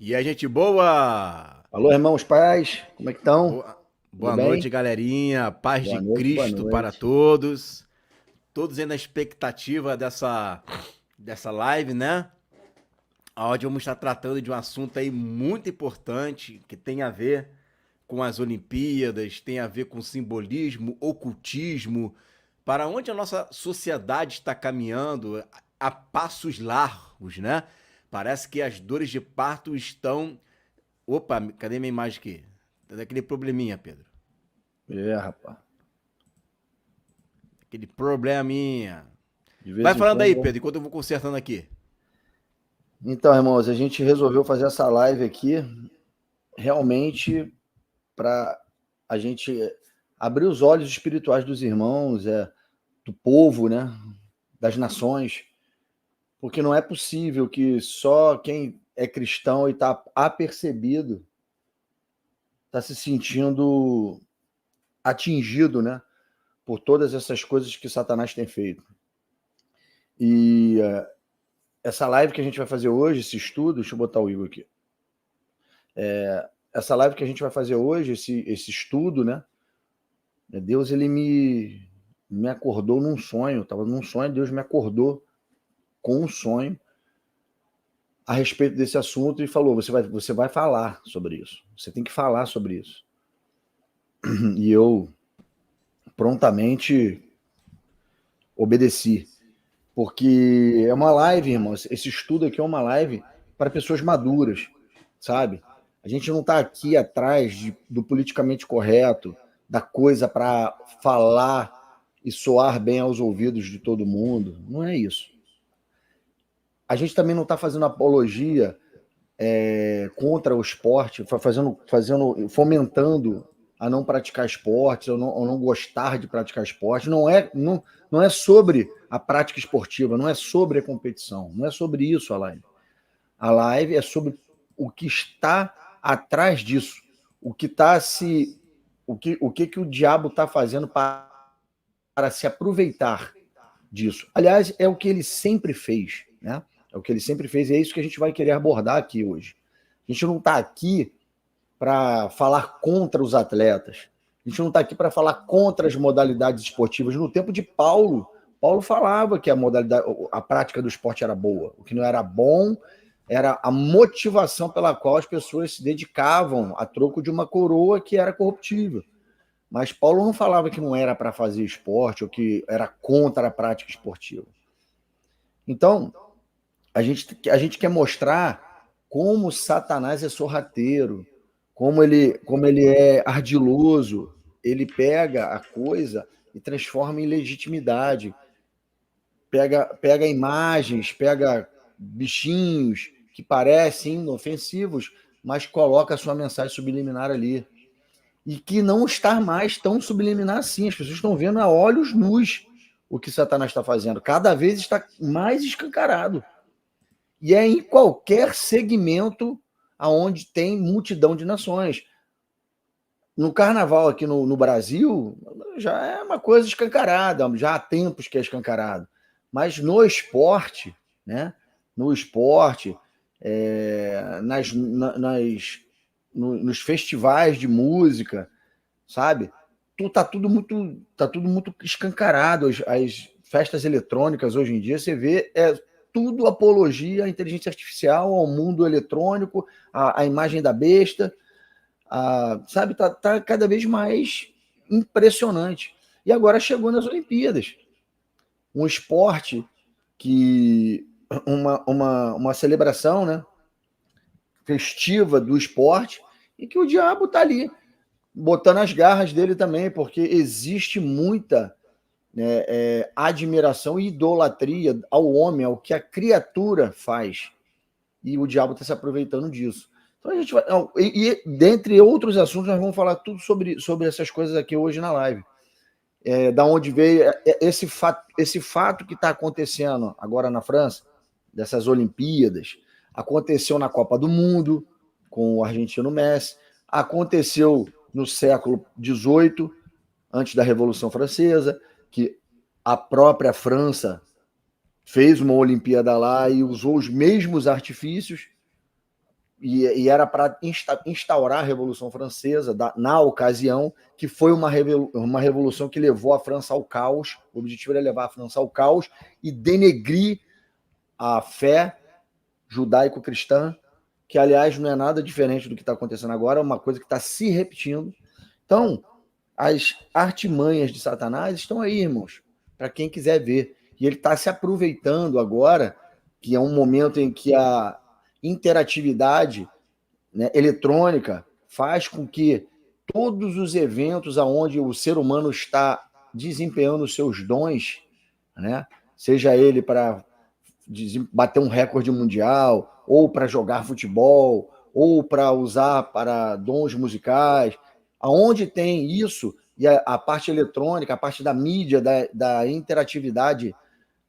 E a gente boa! Alô, irmãos pais, como é que estão? Boa, Tudo boa noite, bem? galerinha. Paz de Boa noite, boa Cristo para noite. todos. Todos aí na expectativa dessa live, né? Onde vamos estar tratando de um assunto aí muito importante que tem a ver com as Olimpíadas, tem a ver com simbolismo, ocultismo, para onde a nossa sociedade está caminhando a passos largos, né? Parece que as dores de parto estão. Opa, cadê minha imagem aqui? Tá daquele probleminha, Pedro. Rapaz, Aquele probleminha. de Vai vez em falando aí, quando. Pedro, enquanto eu vou consertando aqui. Então, irmãos, a gente resolveu fazer essa live aqui realmente para a gente abrir os olhos espirituais dos irmãos, do povo, né? Das nações, porque não é possível que só quem é cristão e está apercebido está se sentindo atingido, né? Por todas essas coisas que Satanás tem feito. E essa live que a gente vai fazer hoje, esse estudo, deixa eu botar o Igor aqui. Essa live que a gente vai fazer hoje, esse estudo, né? Deus, ele me acordou num sonho. Eu estava num sonho, Deus me acordou com um sonho a respeito desse assunto e falou: você vai falar sobre isso. Você tem que falar sobre isso. E eu prontamente obedeci. Porque é uma live, irmãos. Esse estudo aqui é uma live para pessoas maduras, sabe? A gente não está aqui atrás do politicamente correto, da coisa para falar e soar bem aos ouvidos de todo mundo. Não é isso. A gente também não está fazendo apologia contra o esporte, fomentando a não praticar esportes, ou não gostar de praticar esporte. Não é sobre a prática esportiva, não é sobre a competição, não é sobre isso a live. A live é sobre o que está atrás disso, o que está se, o que o diabo está fazendo para se aproveitar disso. Aliás, é o que ele sempre fez, né? É o que ele sempre fez e é isso que a gente vai querer abordar aqui hoje. A gente não está aqui para falar contra os atletas. A gente não está aqui para falar contra as modalidades esportivas. No tempo de Paulo, Paulo falava que a prática do esporte era boa. O que não era bom era a motivação pela qual as pessoas se dedicavam a troco de uma coroa que era corruptível. Mas Paulo não falava que não era para fazer esporte ou que era contra a prática esportiva. Então, a gente quer mostrar como Satanás é sorrateiro, como ele é ardiloso. Ele pega a coisa e transforma em legitimidade. Pega imagens, pega bichinhos que parecem inofensivos, mas coloca a sua mensagem subliminar ali. E que não está mais tão subliminar assim. As pessoas estão vendo a olhos nus o que Satanás está fazendo. Cada vez está mais escancarado. E é em qualquer segmento aonde tem multidão de nações. No carnaval aqui no Brasil, já é uma coisa escancarada, já há tempos que é escancarado. Mas no esporte, né? No esporte, nos festivais de música, sabe? Tá tudo muito escancarado. As festas eletrônicas hoje em dia, você vê, tudo apologia à inteligência artificial, ao mundo eletrônico, à imagem da besta, sabe? Tá cada vez mais impressionante. E agora chegou nas Olimpíadas, um esporte que uma celebração, né, festiva do esporte, e que o diabo tá ali botando as garras dele também, porque existe muita, né, admiração e idolatria ao homem, ao que a criatura faz. E o diabo está se aproveitando disso. Então a gente vai. Não, dentre outros assuntos, nós vamos falar tudo sobre essas coisas aqui hoje na live. Da onde veio esse fato que está acontecendo agora na França, dessas Olimpíadas, aconteceu na Copa do Mundo, com o argentino Messi, aconteceu no século XVIII, antes da Revolução Francesa, que a própria França fez uma Olimpíada lá e usou os mesmos artifícios, e era para instaurar a Revolução Francesa, na ocasião, que foi uma revolução que levou a França ao caos. O objetivo era levar a França ao caos e denegrir a fé judaico-cristã, que, aliás, não é nada diferente do que está acontecendo agora, é uma coisa que está se repetindo. Então, as artimanhas de Satanás estão aí, irmãos, para quem quiser ver. E ele está se aproveitando agora, que é um momento em que a interatividade, né, eletrônica faz com que todos os eventos aonde o ser humano está desempenhando os seus dons, né, seja ele para bater um recorde mundial, ou para jogar futebol, ou para usar para dons musicais, aonde tem isso, e a parte eletrônica, a parte da mídia, da interatividade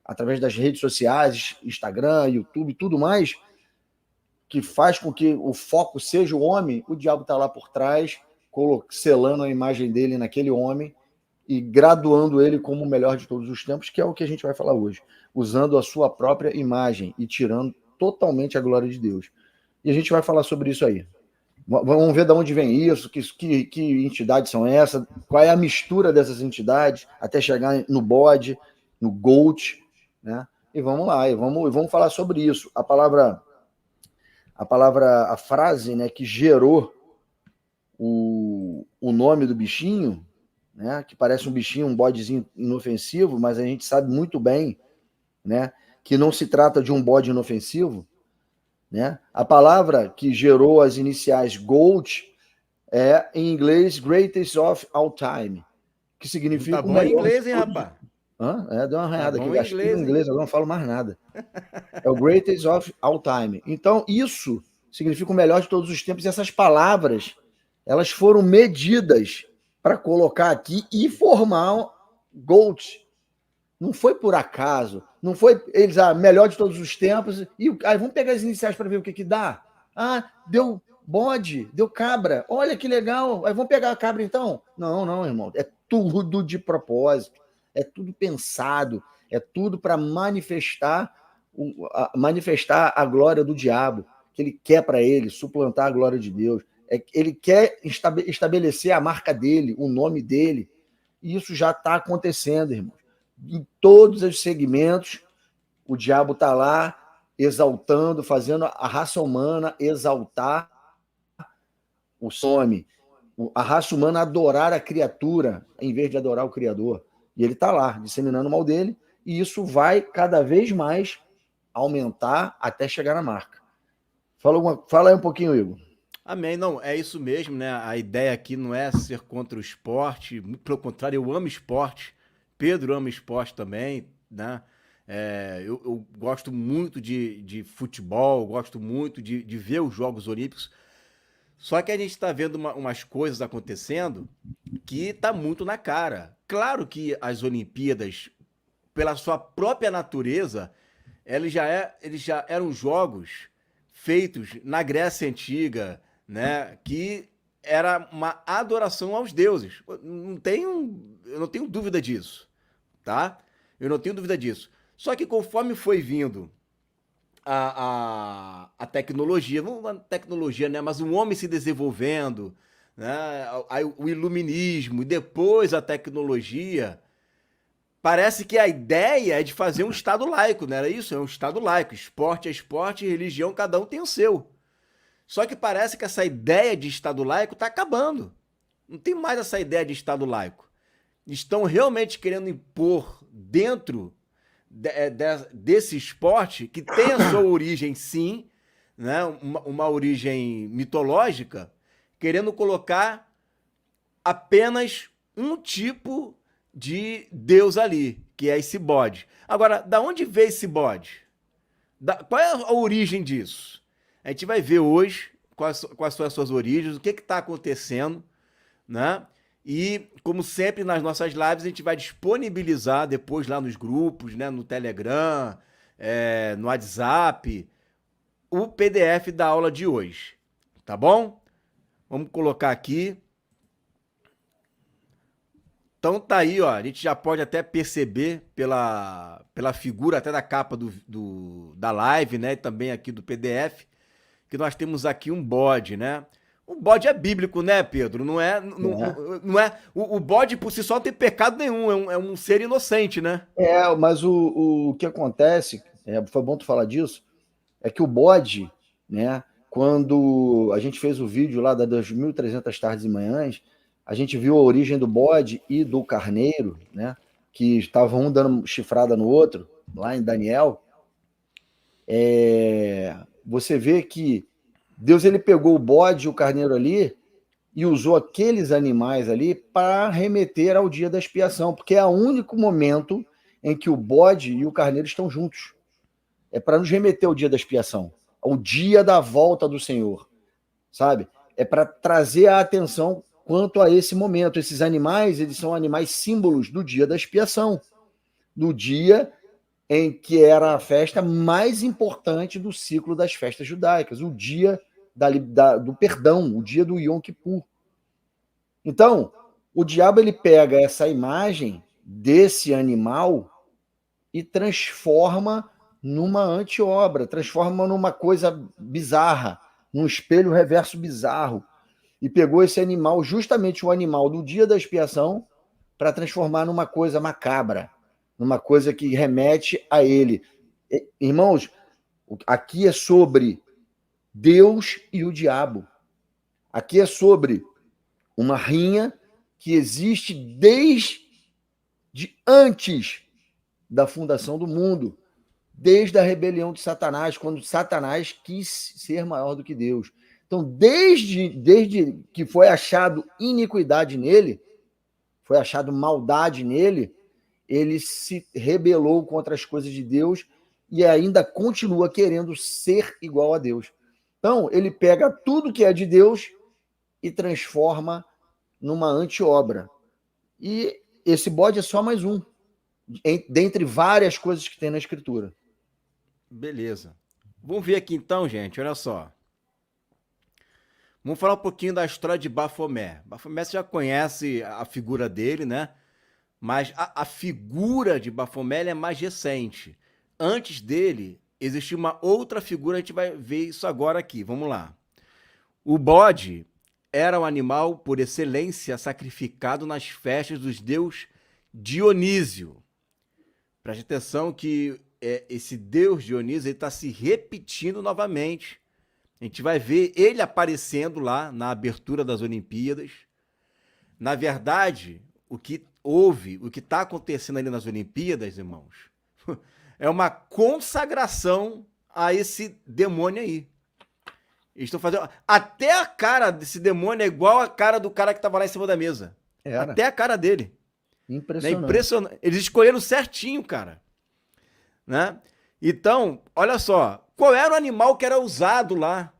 através das redes sociais, Instagram, YouTube, tudo mais, que faz com que o foco seja o homem, o diabo está lá por trás, selando a imagem dele naquele homem e graduando ele como o melhor de todos os tempos, que é o que a gente vai falar hoje, usando a sua própria imagem e tirando totalmente a glória de Deus. E a gente vai falar sobre isso aí. Vamos ver de onde vem isso, que entidades são essas, qual é a mistura dessas entidades, até chegar no bode, no GOAT, né? E vamos lá, e vamos falar sobre isso. A frase, né, que gerou o nome do bichinho, né, que parece um bichinho, um bodezinho inofensivo, mas a gente sabe muito bem, né, que não se trata de um bode inofensivo, né? A palavra que gerou as iniciais GOAT é, em inglês, Greatest of All Time, que significa Tá o bom em melhor inglês, de hein, todos. rapaz? Deu uma arranhada Tá aqui. bom em Acho que em inglês, inglês hein? agora não falo mais nada. É o Greatest of All Time. Então, isso significa o melhor de todos os tempos. E essas palavras, elas foram medidas para colocar aqui e formar GOAT. Não foi por acaso. Não foi eles, melhor de todos os tempos. E aí, vamos pegar as iniciais para ver o que dá. Deu bode, deu cabra. Olha que legal. Aí, vamos pegar a cabra então? Não, irmão. É tudo de propósito. É tudo pensado. É tudo para manifestar a glória do diabo, que ele quer para ele, suplantar a glória de Deus. Ele quer estabelecer a marca dele, o nome dele. E isso já está acontecendo, irmão. Em todos os segmentos, o diabo está lá exaltando, fazendo a raça humana exaltar o nome, a raça humana adorar a criatura em vez de adorar o Criador. E ele está lá, disseminando o mal dele, e isso vai cada vez mais aumentar até chegar na marca. Fala aí um pouquinho, Igor. Amém. Não, é isso mesmo, né? A ideia aqui não é ser contra o esporte, muito pelo contrário, eu amo esporte. Pedro ama esporte também, né? Eu gosto muito de futebol, gosto muito de ver os Jogos Olímpicos. Só que a gente está vendo umas coisas acontecendo que tá muito na cara. Claro que as Olimpíadas, pela sua própria natureza, eles já eram jogos feitos na Grécia Antiga, né? Que era uma adoração aos deuses. Eu não tenho dúvida disso, tá? Eu não tenho dúvida disso. Só que conforme foi vindo a tecnologia, não a tecnologia, né? Mas o homem se desenvolvendo, né? O iluminismo e depois a tecnologia. Parece que a ideia é de fazer um Estado laico, não era isso? É um Estado laico. Esporte é esporte, religião, cada um tem o seu. Só que parece que essa ideia de Estado laico está acabando. Não tem mais essa ideia de Estado laico. Estão realmente querendo impor dentro desse esporte, que tem a sua origem, sim, né? Uma origem mitológica, querendo colocar apenas um tipo de Deus ali, que é esse bode. Agora, da onde veio esse bode? Qual é a origem disso? A gente vai ver hoje quais são as suas origens, o que está acontecendo, né? E, como sempre, nas nossas lives, a gente vai disponibilizar depois lá nos grupos, né? No Telegram, no WhatsApp, o PDF da aula de hoje, tá bom? Vamos colocar aqui. Então tá aí, ó, a gente já pode até perceber pela figura até da capa da live, né, e também aqui do PDF, que nós temos aqui um bode, né? O bode é bíblico, né, Pedro? Não é, o bode por si só não tem pecado nenhum, é um ser inocente, né? Mas o que acontece, foi bom tu falar disso, é que o bode, né, quando a gente fez o vídeo lá das 1.300 tardes e manhãs, a gente viu a origem do bode e do carneiro, né, que estavam um dando chifrada no outro, lá em Daniel. Você vê que Deus ele pegou o bode e o carneiro ali e usou aqueles animais ali para remeter ao dia da expiação, porque é o único momento em que o bode e o carneiro estão juntos. É para nos remeter ao dia da expiação, ao dia da volta do Senhor, sabe? É para trazer a atenção quanto a esse momento. Esses animais, eles são animais símbolos do dia da expiação, do dia em que era a festa mais importante do ciclo das festas judaicas, o dia do perdão, o dia do Yom Kippur. Então, o diabo ele pega essa imagem desse animal e transforma numa anti-obra, transforma numa coisa bizarra, num espelho reverso bizarro. E pegou esse animal, justamente o animal do dia da expiação, para transformar numa coisa macabra, numa coisa que remete a ele. Irmãos, aqui é sobre Deus e o diabo. Aqui é sobre uma rinha que existe desde antes da fundação do mundo, desde a rebelião de Satanás, quando Satanás quis ser maior do que Deus. Então, desde que foi achado iniquidade nele, foi achado maldade nele, ele se rebelou contra as coisas de Deus e ainda continua querendo ser igual a Deus. Então, ele pega tudo que é de Deus e transforma numa anti-obra. E esse bode é só mais um, dentre várias coisas que tem na Escritura. Beleza. Vamos ver aqui então, gente, olha só. Vamos falar um pouquinho da história de Bafomé. Bafomé você já conhece a figura dele, né? Mas a figura de Bafomé é mais recente. Antes dele, existia uma outra figura, a gente vai ver isso agora aqui. Vamos lá. O bode era um animal por excelência sacrificado nas festas dos deus Dionísio. Preste atenção que esse deus Dionísio está se repetindo novamente. A gente vai ver ele aparecendo lá na abertura das Olimpíadas. Na verdade, o que está acontecendo ali nas Olimpíadas, irmãos, é uma consagração a esse demônio aí. Eles estão fazendo. Até a cara desse demônio é igual a cara do cara que estava lá em cima da mesa. Era. Até a cara dele. Impressionante. Né? Impressionante. Eles escolheram certinho, cara. Né? Então, olha só. Qual era o animal que era usado lá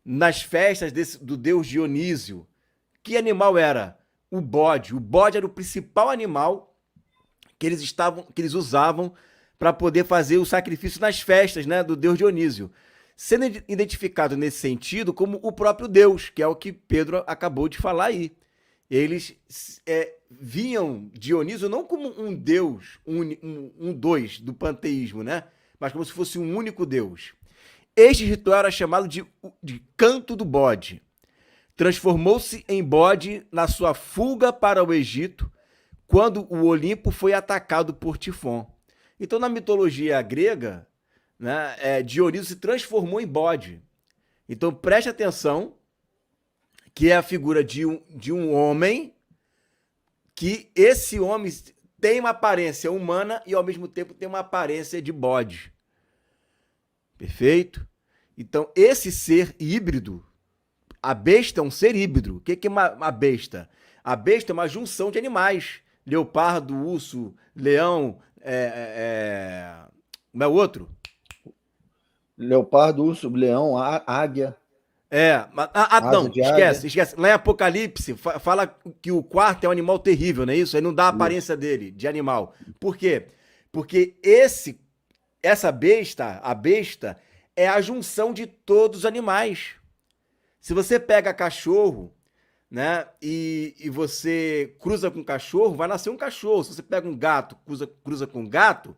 nas festas do deus Dionísio? Que animal era? O bode. O bode era o principal animal que eles usavam para poder fazer o sacrifício nas festas, né, do deus Dionísio. Sendo identificado nesse sentido como o próprio Deus, que é o que Pedro acabou de falar aí. Eles viam Dionísio não como um deus, um dois do panteísmo, né? Mas como se fosse um único Deus. Este ritual era chamado de canto do bode. Transformou-se em bode na sua fuga para o Egito, quando o Olimpo foi atacado por Tifon. Então, na mitologia grega, né, Dionísio se transformou em bode. Então, preste atenção que é a figura de um homem, que esse homem tem uma aparência humana e, ao mesmo tempo, tem uma aparência de bode. Perfeito? Então, esse ser híbrido, a besta é um ser híbrido. O que é uma besta? A besta é uma junção de animais. Leopardo, urso, leão, como é o outro? Leopardo, urso, leão, águia. Não, esquece. Lá em Apocalipse, fala que o quarto é um animal terrível, não é isso? Aí não dá a aparência dele, de animal. Por quê? Porque essa besta, a besta, é a junção de todos os animais. Se você pega cachorro, né, e você cruza com cachorro, vai nascer um cachorro. Se você pega um gato, cruza com um gato,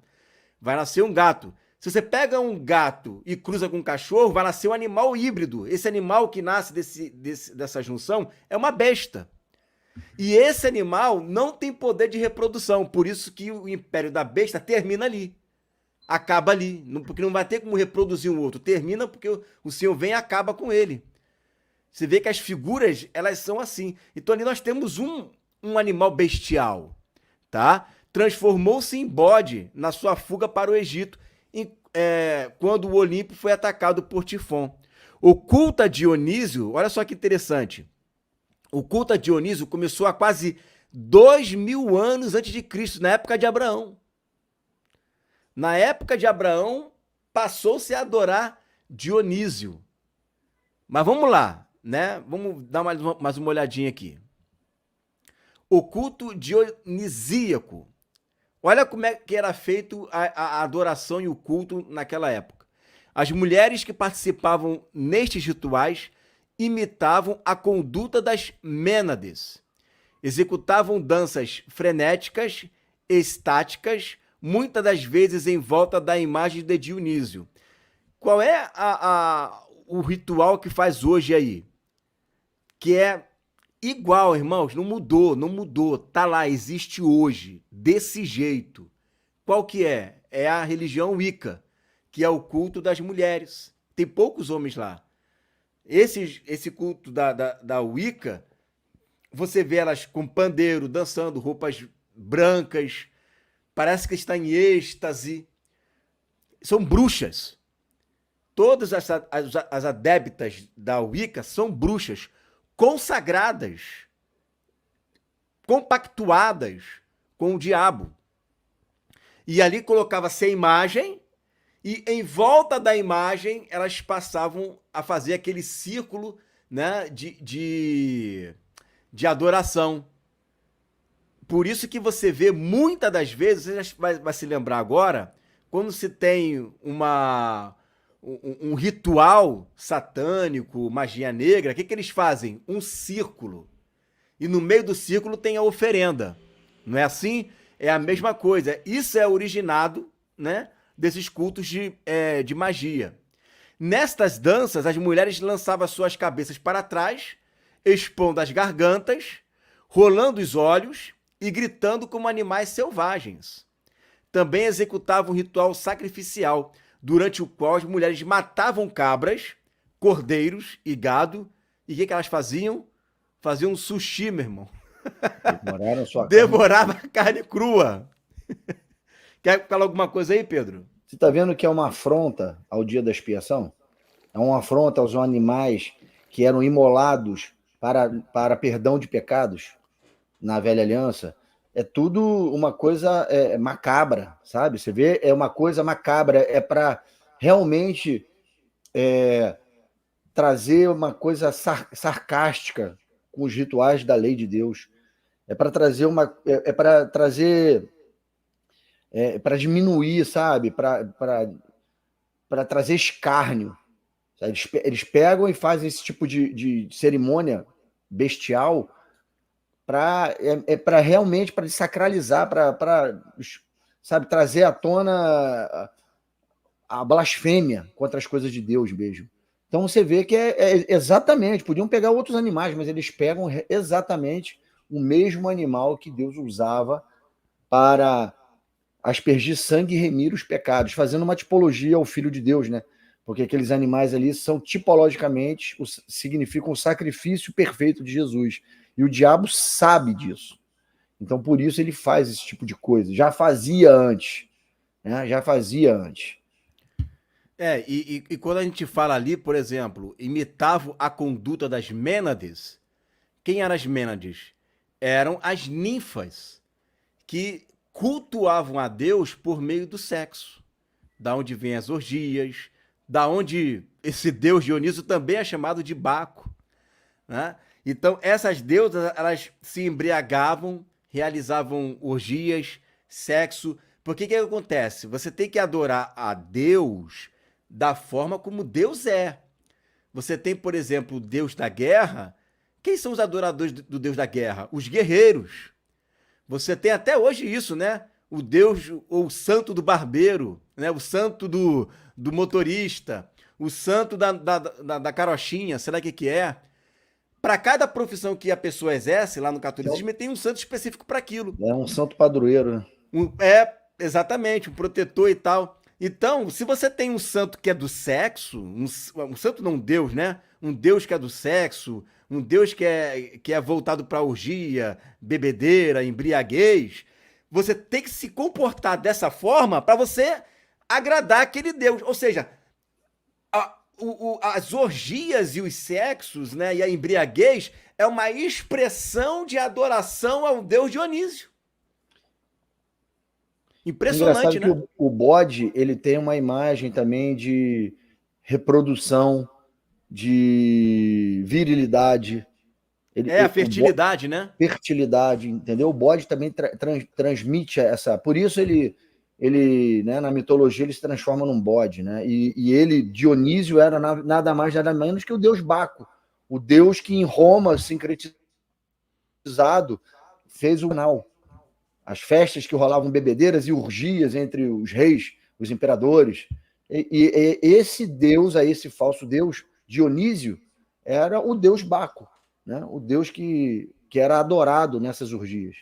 vai nascer um gato. Se você pega um gato e cruza com um cachorro, vai nascer um animal híbrido. Esse animal que nasce dessa junção é uma besta. E esse animal não tem poder de reprodução. Por isso que o império da besta termina ali. Acaba ali. Porque não vai ter como reproduzir um outro. Termina porque o Senhor vem e acaba com ele. Você vê que as figuras, elas são assim. Então ali nós temos um animal bestial, tá? Transformou-se em bode na sua fuga para o Egito, quando o Olimpo foi atacado por Tifon. O culto a Dionísio, olha só que interessante. O culto a Dionísio começou há quase 2000 anos antes de Cristo, na época de Abraão. Na época de Abraão, passou-se a adorar Dionísio. Mas vamos lá, né? Vamos dar mais uma olhadinha aqui. O culto dionisíaco. Olha como é que era feito a adoração e o culto naquela época. As mulheres que participavam nestes rituais imitavam a conduta das Mênades. Executavam danças frenéticas, estáticas, muitas das vezes em volta da imagem de Dionísio. Qual é o ritual que faz hoje aí? Que é igual, irmãos, não mudou. Tá lá, existe hoje, desse jeito. Qual que é? É a religião Wicca, que é o culto das mulheres. Tem poucos homens lá. Esse culto da Wicca, você vê elas com pandeiro, dançando, roupas brancas, parece que está em êxtase. São bruxas. Todas as adeptas da Wicca são bruxas consagradas, compactuadas com o diabo. E ali colocava-se a imagem, e em volta da imagem elas passavam a fazer aquele círculo, né, de adoração. Por isso que você vê muitas das vezes, você vai se lembrar agora, quando se tem um ritual satânico, magia negra, o que eles fazem? Um círculo. E no meio do círculo tem a oferenda. Não é assim? É a mesma coisa. Isso é originado, né, desses cultos de magia. Nestas danças, as mulheres lançavam suas cabeças para trás, expondo as gargantas, rolando os olhos e gritando como animais selvagens. Também executavam um ritual sacrificial, durante o qual as mulheres matavam cabras, cordeiros e gado. E o que elas faziam? Faziam um sushi, meu irmão. Demoraram sua Devorava a carne crua. Quer falar alguma coisa aí, Pedro? Você está vendo que é uma afronta ao dia da expiação? É uma afronta aos animais que eram imolados para perdão de pecados na velha aliança. É tudo uma coisa macabra, sabe? Você vê, é uma coisa macabra, é para realmente trazer uma coisa sarcástica com os rituais da lei de Deus. É para trazer para diminuir, sabe? Para trazer escárnio. Sabe? Eles pegam e fazem esse tipo de cerimônia bestial para realmente para desacralizar, para sabe, trazer à tona a blasfêmia contra as coisas de Deus mesmo. Então você vê que é exatamente, podiam pegar outros animais, mas eles pegam exatamente o mesmo animal que Deus usava para aspergir sangue e remir os pecados, fazendo uma tipologia ao Filho de Deus, né? Porque aqueles animais ali são tipologicamente, significam o sacrifício perfeito de Jesus. E o diabo sabe disso. Então, por isso, ele faz esse tipo de coisa. Já fazia antes. Né? Já fazia antes. E quando a gente fala ali, por exemplo, imitava a conduta das Mênades, quem eram as Mênades? Eram as ninfas, que cultuavam a Deus por meio do sexo. Da onde vêm as orgias, da onde esse deus Dionísio também é chamado de Baco, né? Então, essas deusas, elas se embriagavam, realizavam orgias, sexo. Porque que acontece? Você tem que adorar a Deus da forma como Deus é. Você tem, por exemplo, o Deus da guerra. Quem são os adoradores do Deus da guerra? Os guerreiros. Você tem até hoje isso, né? O Deus, ou o santo do barbeiro, né? O santo do motorista, o santo da carochinha, sei lá o que é. Para cada profissão que a pessoa exerce lá no catolicismo, tem um santo específico para aquilo. É um santo padroeiro, né? Exatamente, um protetor e tal. Então, se você tem um santo que é do sexo, um santo não, um Deus, né? Um Deus que é do sexo, um Deus que é voltado para orgia, bebedeira, embriaguez, você tem que se comportar dessa forma para você agradar aquele Deus. Ou seja, as orgias e os sexos, né, e a embriaguez é uma expressão de adoração ao Deus Dionísio. Impressionante, Engraçado né? que o bode, ele tem uma imagem também de reprodução, de virilidade. A fertilidade, né? Fertilidade, entendeu? O bode também transmite essa. Por isso né, na mitologia, ele se transforma num bode, né? E ele, Dionísio, era nada mais, nada menos que o deus Baco, o deus que em Roma, sincretizado, fez o canal. As festas que rolavam bebedeiras e urgias entre os reis, os imperadores. E esse deus, esse falso deus, Dionísio, era o deus Baco, né? O deus que era adorado nessas urgias.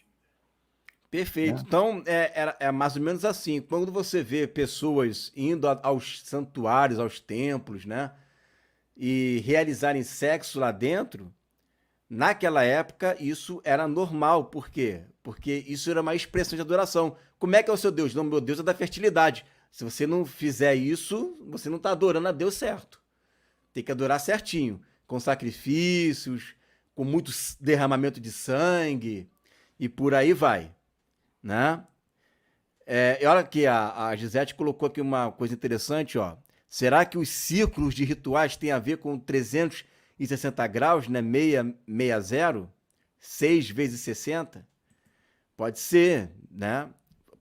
Perfeito. Então, é mais ou menos assim. Quando você vê pessoas indo aos santuários, aos templos, né? E realizarem sexo lá dentro, naquela época isso era normal. Por quê? Porque isso era uma expressão de adoração. Como é que é o seu Deus? Não, meu Deus é da fertilidade. Se você não fizer isso, você não está adorando a Deus certo. Tem que adorar certinho, com sacrifícios, com muito derramamento de sangue e por aí vai, né? E olha aqui, a Gisete colocou aqui uma coisa interessante, ó. Será que os círculos de rituais têm a ver com 360 graus, né? 660? 6 vezes 60? Pode ser, né?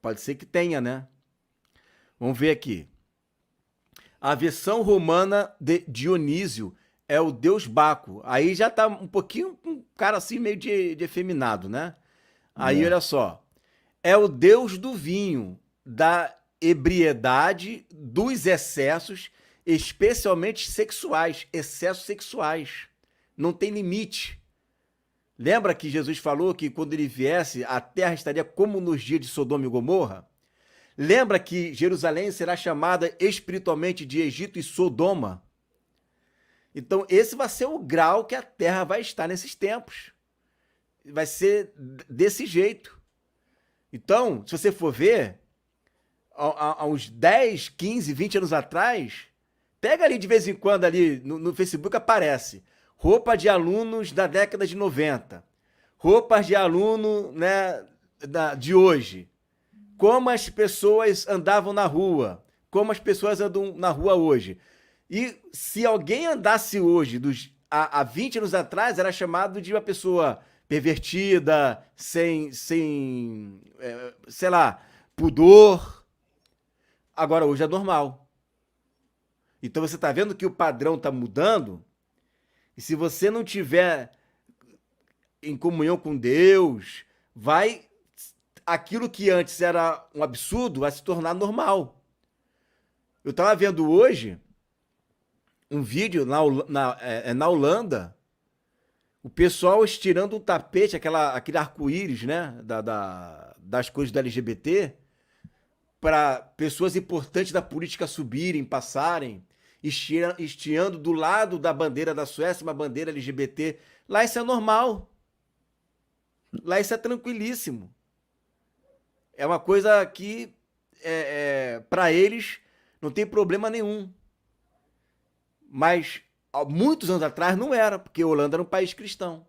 Pode ser que tenha, né? Vamos ver aqui. A versão romana de Dionísio é o deus Baco. Aí já tá um pouquinho, um cara assim meio de efeminado, né? Aí olha só. É o deus do vinho, da ebriedade, dos excessos, especialmente sexuais. Excessos sexuais. Não tem limite. Lembra que Jesus falou que quando ele viesse, a terra estaria como nos dias de Sodoma e Gomorra? Lembra que Jerusalém será chamada espiritualmente de Egito e Sodoma? Então, esse vai ser o grau que a terra vai estar nesses tempos. Vai ser desse jeito. Então, se você for ver, há uns 10, 15, 20 anos atrás, pega ali de vez em quando ali no Facebook aparece roupa de alunos da década de 90, roupas de aluno, né, de hoje, como as pessoas andavam na rua, como as pessoas andam na rua hoje. E se alguém andasse hoje, há 20 anos atrás, era chamado de uma pessoa pervertida, sem sei lá, pudor. Agora, hoje é normal. Então você está vendo que o padrão está mudando? E se você não tiver em comunhão com Deus, aquilo que antes era um absurdo vai se tornar normal. Eu estava vendo hoje um vídeo na Holanda, o pessoal estirando um tapete, aquele arco-íris, né, das coisas do LGBT, para pessoas importantes da política subirem, passarem, estiando do lado da bandeira da Suécia, uma bandeira LGBT. Lá isso é normal. Lá isso é tranquilíssimo. É uma coisa que, para eles, não tem problema nenhum. Mas, há muitos anos atrás, não era, porque a Holanda era um país cristão.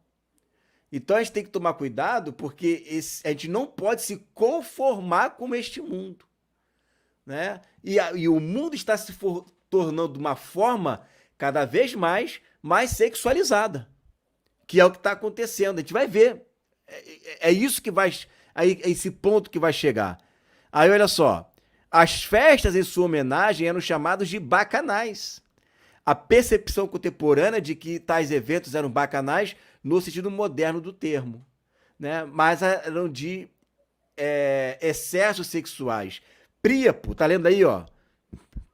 Então, a gente tem que tomar cuidado, porque a gente não pode se conformar com este mundo, né? E o mundo está se tornando de uma forma cada vez mais sexualizada, que é o que está acontecendo. A gente vai ver. É isso que vai... É esse ponto que vai chegar. Aí, olha só. As festas em sua homenagem eram chamadas de bacanais. A percepção contemporânea de que tais eventos eram bacanais no sentido moderno do termo, né? Mas eram de excessos sexuais. Príapo, tá lendo aí, ó?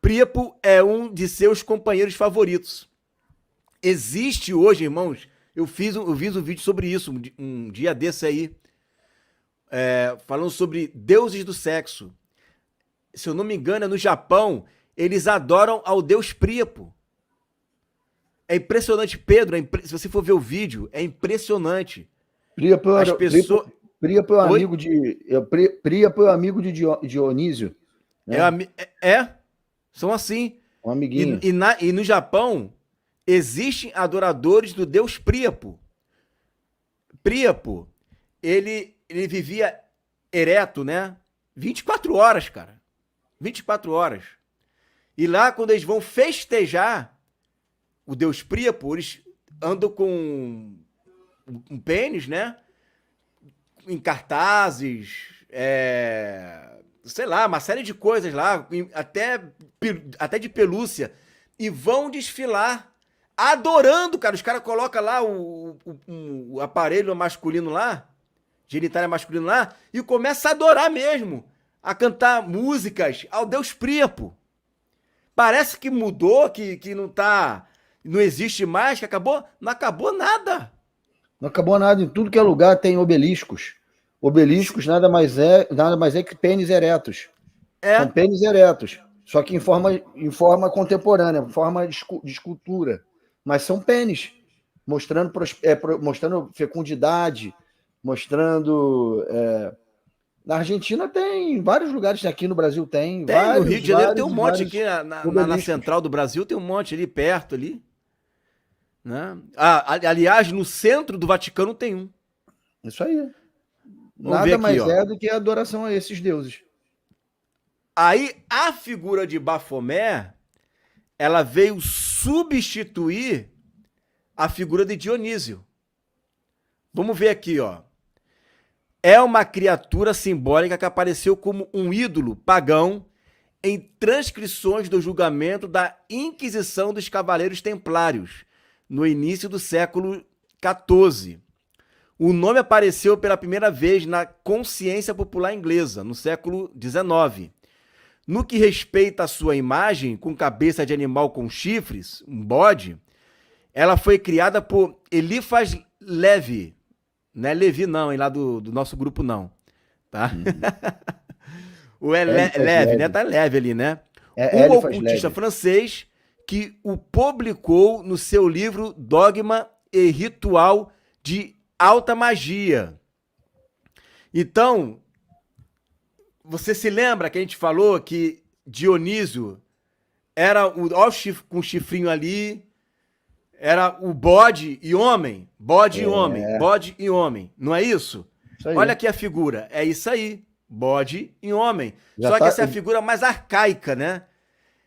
Príapo é um de seus companheiros favoritos. Existe hoje, irmãos, eu fiz um vídeo sobre isso um dia desse aí, falando sobre deuses do sexo. Se eu não me engano, no Japão, eles adoram ao deus Príapo. É impressionante, Pedro, se você for ver o vídeo, é impressionante. Príapo As pessoas... Príapo é amigo de Dionísio. Né? São assim. Um amiguinho. E no Japão, existem adoradores do deus Príapo. Príapo, ele vivia ereto, né? 24 horas, cara. 24 horas. E lá, quando eles vão festejar o deus Príapo, eles andam com um pênis, né? Em cartazes, sei lá, uma série de coisas lá, até de pelúcia, e vão desfilar, adorando, cara. Os caras colocam lá o aparelho masculino lá, genitália masculino lá, e começa a adorar mesmo, a cantar músicas ao deus Príapo. Parece que mudou, que não existe mais, que acabou. Não acabou nada. Não acabou nada. Em tudo que é lugar tem obeliscos. Obeliscos nada mais é que pênis eretos. São pênis eretos. Só que em forma contemporânea, em forma de escultura. Mas são pênis. Mostrando fecundidade, mostrando... Na Argentina tem vários lugares, aqui no Brasil tem vários. No Rio de Janeiro tem um monte aqui, na central do Brasil tem um monte ali, perto ali. Né? Aliás, no centro do Vaticano tem um. Isso aí. Nada mais é do que a adoração a esses deuses. Aí a figura de Bafomé, ela veio substituir a figura de Dionísio. Vamos ver aqui, ó. É uma criatura simbólica que apareceu como um ídolo pagão em transcrições do julgamento da Inquisição dos Cavaleiros Templários, no início do século XIV. O nome apareceu pela primeira vez na consciência popular inglesa, no século XIX. No que respeita à sua imagem, com cabeça de animal com chifres, um bode, ela foi criada por Eliphas Levi. Não é Levi não, hein, lá do nosso grupo não, tá? O Levi, né? Tá leve ali, né? Um ocultista francês que o publicou no seu livro Dogma e Ritual de Alta Magia. Então, você se lembra que a gente falou que Dionísio era com o chifrinho ali, era o bode e homem, bode e homem, não é isso? Olha aqui a figura, é isso aí, bode e homem. Só que essa é a figura mais arcaica, né?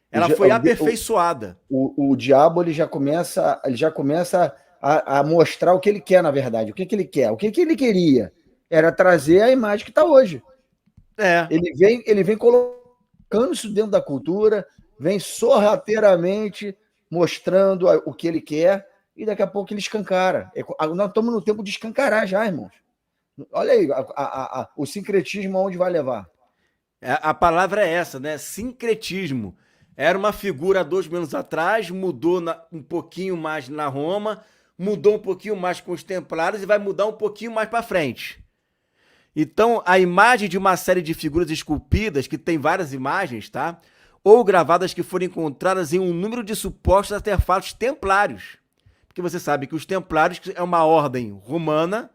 Ela foi aperfeiçoada. O diabo ele já começa a mostrar o que ele quer, na verdade. O que ele quer? O que ele queria era trazer a imagem que está hoje. Ele vem colocando isso dentro da cultura, vem sorrateiramente mostrando o que ele quer, e daqui a pouco ele escancara. Nós estamos no tempo de escancarar já, irmãos. Olha aí o sincretismo aonde vai levar. A palavra é essa, né? Sincretismo. Era uma figura 2.000 anos atrás, mudou um pouquinho mais na Roma, mudou um pouquinho mais com os templários e vai mudar um pouquinho mais para frente. Então, a imagem de uma série de figuras esculpidas, que tem várias imagens, tá? Ou gravadas que foram encontradas em um número de supostos artefatos templários. Porque você sabe que os templários é uma ordem romana,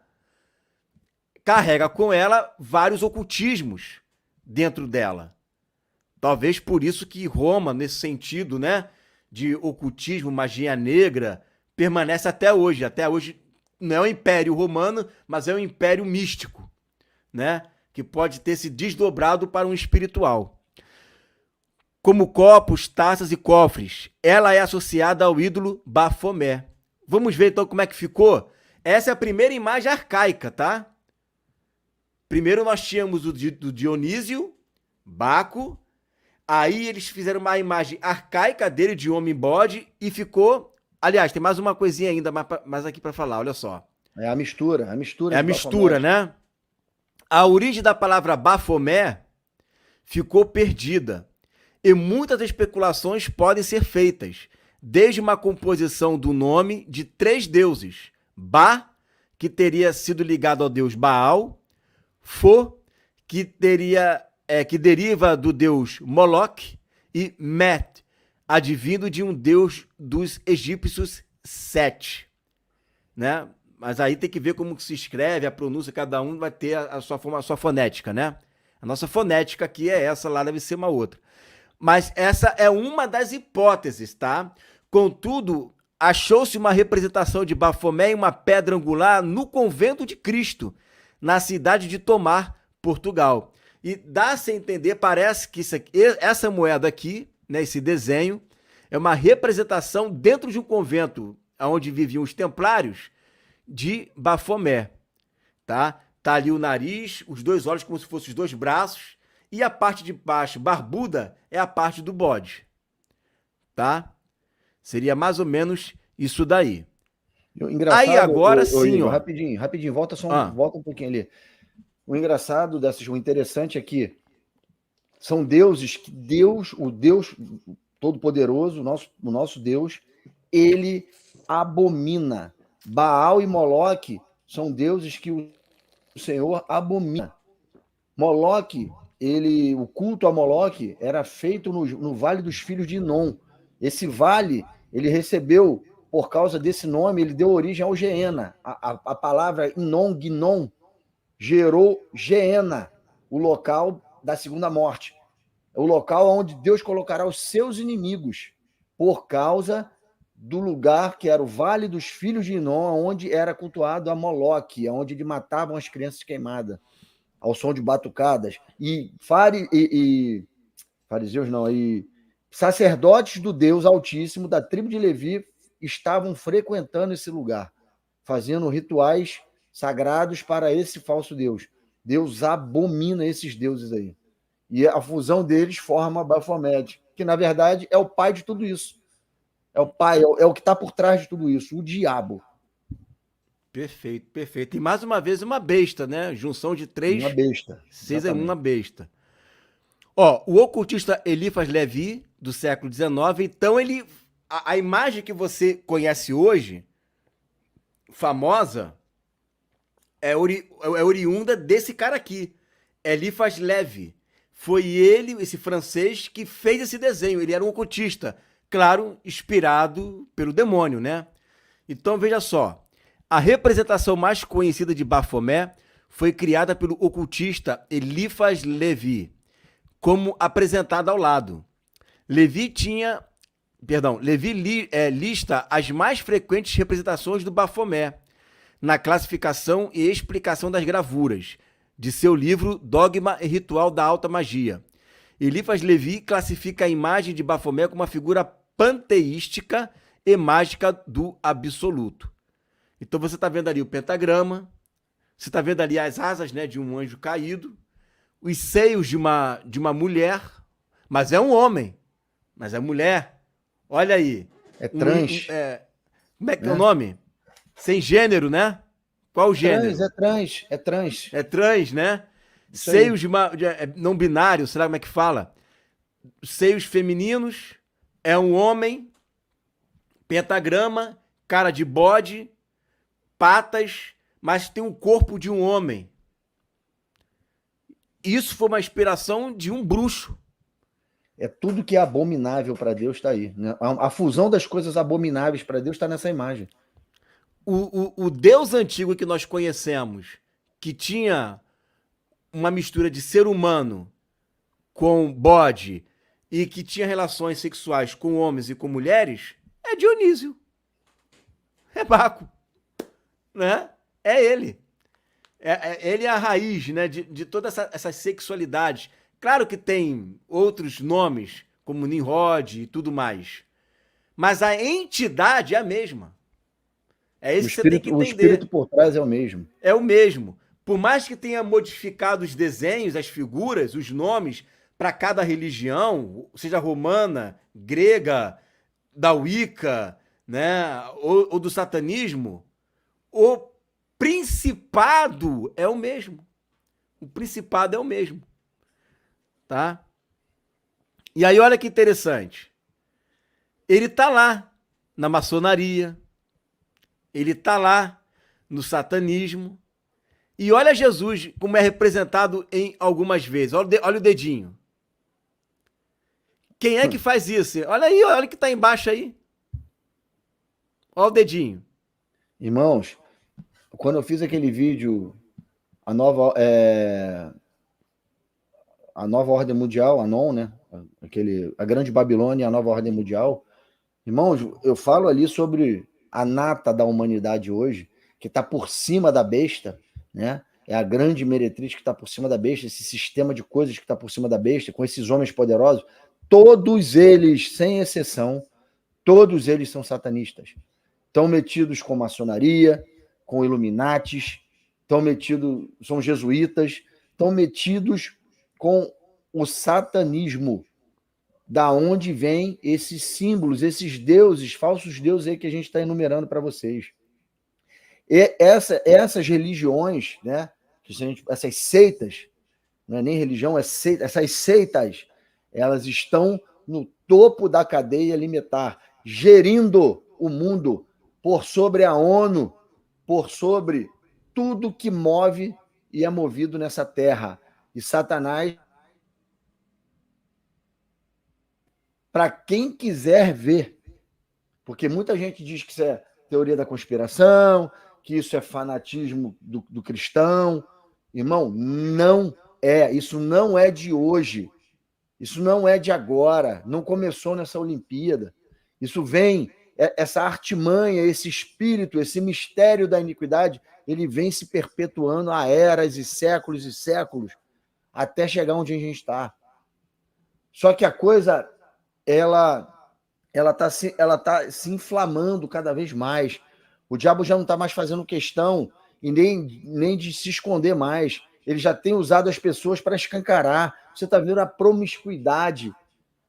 carrega com ela vários ocultismos dentro dela. Talvez por isso que Roma, nesse sentido, né, de ocultismo, magia negra, permanece até hoje. Até hoje não é o Império Romano, mas é o Império Místico, né, que pode ter se desdobrado para um espiritual. Como copos, taças e cofres, ela é associada ao ídolo Bafomé. Vamos ver então como é que ficou? Essa é a primeira imagem arcaica, tá? Primeiro nós tínhamos o Dionísio, Baco. Aí eles fizeram uma imagem arcaica dele de homem bode e ficou... Aliás, tem mais uma coisinha ainda mais aqui para falar, olha só. É a mistura. É a mistura, né? A origem da palavra Bafomé ficou perdida. e muitas especulações podem ser feitas, desde uma composição do nome de 3 deuses: Ba, que teria sido ligado ao deus Baal; Fo, que deriva do deus Moloque; e Met, advindo de um deus dos egípcios, Sete, né? Mas aí tem que ver como que se escreve, a pronúncia, cada um vai ter a sua fonética, né? A nossa fonética aqui é essa, lá deve ser uma outra. Mas essa é uma das hipóteses, tá? Contudo, achou-se uma representação de Bafomé em uma pedra angular no Convento de Cristo, na cidade de Tomar, Portugal. E dá-se a entender, parece que essa moeda aqui, né, esse desenho, é uma representação dentro de um convento onde viviam os templários de Bafomé, tá? Tá ali o nariz, os 2 olhos como se fossem os 2 braços, e a parte de baixo, barbuda, é a parte do bode, tá? Seria mais ou menos isso daí. Engraçado, aí agora sim, Igor, ó. rapidinho, volta um pouquinho ali. O engraçado o interessante é que são deuses que o Deus Todo-Poderoso, o nosso Deus, ele abomina. Baal e Moloque são deuses que o Senhor abomina. Moloque, o culto a Moloque era feito no Vale dos Filhos de Inom. Esse vale, ele recebeu, por causa desse nome, ele deu origem ao Geena. A palavra Inom, Gnon, gerou Geena, o local da segunda morte. É o local onde Deus colocará os seus inimigos, por causa do lugar que era o Vale dos Filhos de Inom, onde era cultuado a Moloque, onde ele matavam as crianças queimadas, ao som de batucadas. E fariseus não, e sacerdotes do Deus Altíssimo, da tribo de Levi, estavam frequentando esse lugar, fazendo rituais sagrados para esse falso Deus. Deus abomina esses deuses aí. E a fusão deles forma Baphomet, que na verdade é o pai de tudo isso. É o pai, é o que está por trás de tudo isso, o diabo. Perfeito, perfeito. E mais uma vez uma besta, né? Junção de 3, Uma besta. 6 é uma besta. Ó, o ocultista Eliphas Levi, do século XIX, então ele... A imagem que você conhece hoje, famosa, é oriunda desse cara aqui, Eliphas Levi. Foi ele, esse francês, que fez esse desenho. Ele era um ocultista, claro, inspirado pelo demônio, né? Então, veja só. A representação mais conhecida de Baphomet foi criada pelo ocultista Eliphas Levi, como apresentada ao lado. Levi lista as mais frequentes representações do Baphomet na classificação e explicação das gravuras de seu livro Dogma e Ritual da Alta Magia. Eliphas Levi classifica a imagem de Baphomet como uma figura panteística e mágica do absoluto. Então você está vendo ali o pentagrama, você está vendo ali as asas, né, de um anjo caído, os seios de uma mulher, mas é um homem, mas é mulher. Olha aí. É trans. Como é que é o nome? Sem gênero, né? Qual o gênero? É trans. É trans, né? Isso seios não binário, sei lá como é que fala. Seios femininos, é um homem, pentagrama, cara de bode, patas, mas tem um corpo de um homem. Isso foi uma inspiração de um bruxo. É tudo que é abominável para Deus está aí, né? A fusão das coisas abomináveis para Deus está nessa imagem. O Deus antigo que nós conhecemos, que tinha uma mistura de ser humano com bode e que tinha relações sexuais com homens e com mulheres, é Dionísio. É Baco. Né? É ele. Ele é a raiz, né, de toda essa sexualidade. Claro que tem outros nomes, como Nimrod e tudo mais. Mas a entidade é a mesma. É isso que você tem que entender. O espírito por trás é o mesmo. É o mesmo. Por mais que tenha modificado os desenhos, as figuras, os nomes, para cada religião, seja romana, grega, da Wicca, né, ou do satanismo, o principado é o mesmo. O principado é o mesmo. Tá? E aí, olha que interessante. Ele tá lá na maçonaria, ele tá lá no satanismo, e olha Jesus como é representado em algumas vezes. Olha o dedinho. Quem é que faz isso? Olha aí, olha o que tá embaixo aí. Olha o dedinho. Irmãos, quando eu fiz aquele vídeo, a nova, a nova ordem mundial, a NON, né? A grande Babilônia, a nova ordem mundial. Irmãos, eu falo ali sobre a nata da humanidade hoje, que está por cima da besta, né? É a grande meretriz que está por cima da besta, esse sistema de coisas que está por cima da besta, com esses homens poderosos. Todos eles, sem exceção, todos eles são satanistas. Estão metidos com maçonaria, com Illuminatis, estão metidos, são jesuítas, estão metidos com o satanismo. Da onde vêm esses símbolos, esses deuses, falsos deuses aí que a gente está enumerando para vocês. E essas religiões, né, essas seitas, não é nem religião, é seita, essas seitas, elas estão no topo da cadeia alimentar, gerindo o mundo por sobre a ONU, por sobre tudo que move e é movido nessa terra. E Satanás, para quem quiser ver, porque muita gente diz que isso é teoria da conspiração, que isso é fanatismo do cristão. Irmão, não é. Isso não é de hoje. Isso não é de agora. Não começou nessa Olimpíada. Isso vem, essa artimanha, esse espírito, esse mistério da iniquidade, ele vem se perpetuando há eras e séculos, até chegar onde a gente está. Só que a coisa, ela tá se inflamando cada vez mais. O diabo já não está mais fazendo questão e nem de se esconder mais. Ele já tem usado as pessoas para escancarar. Você está vendo a promiscuidade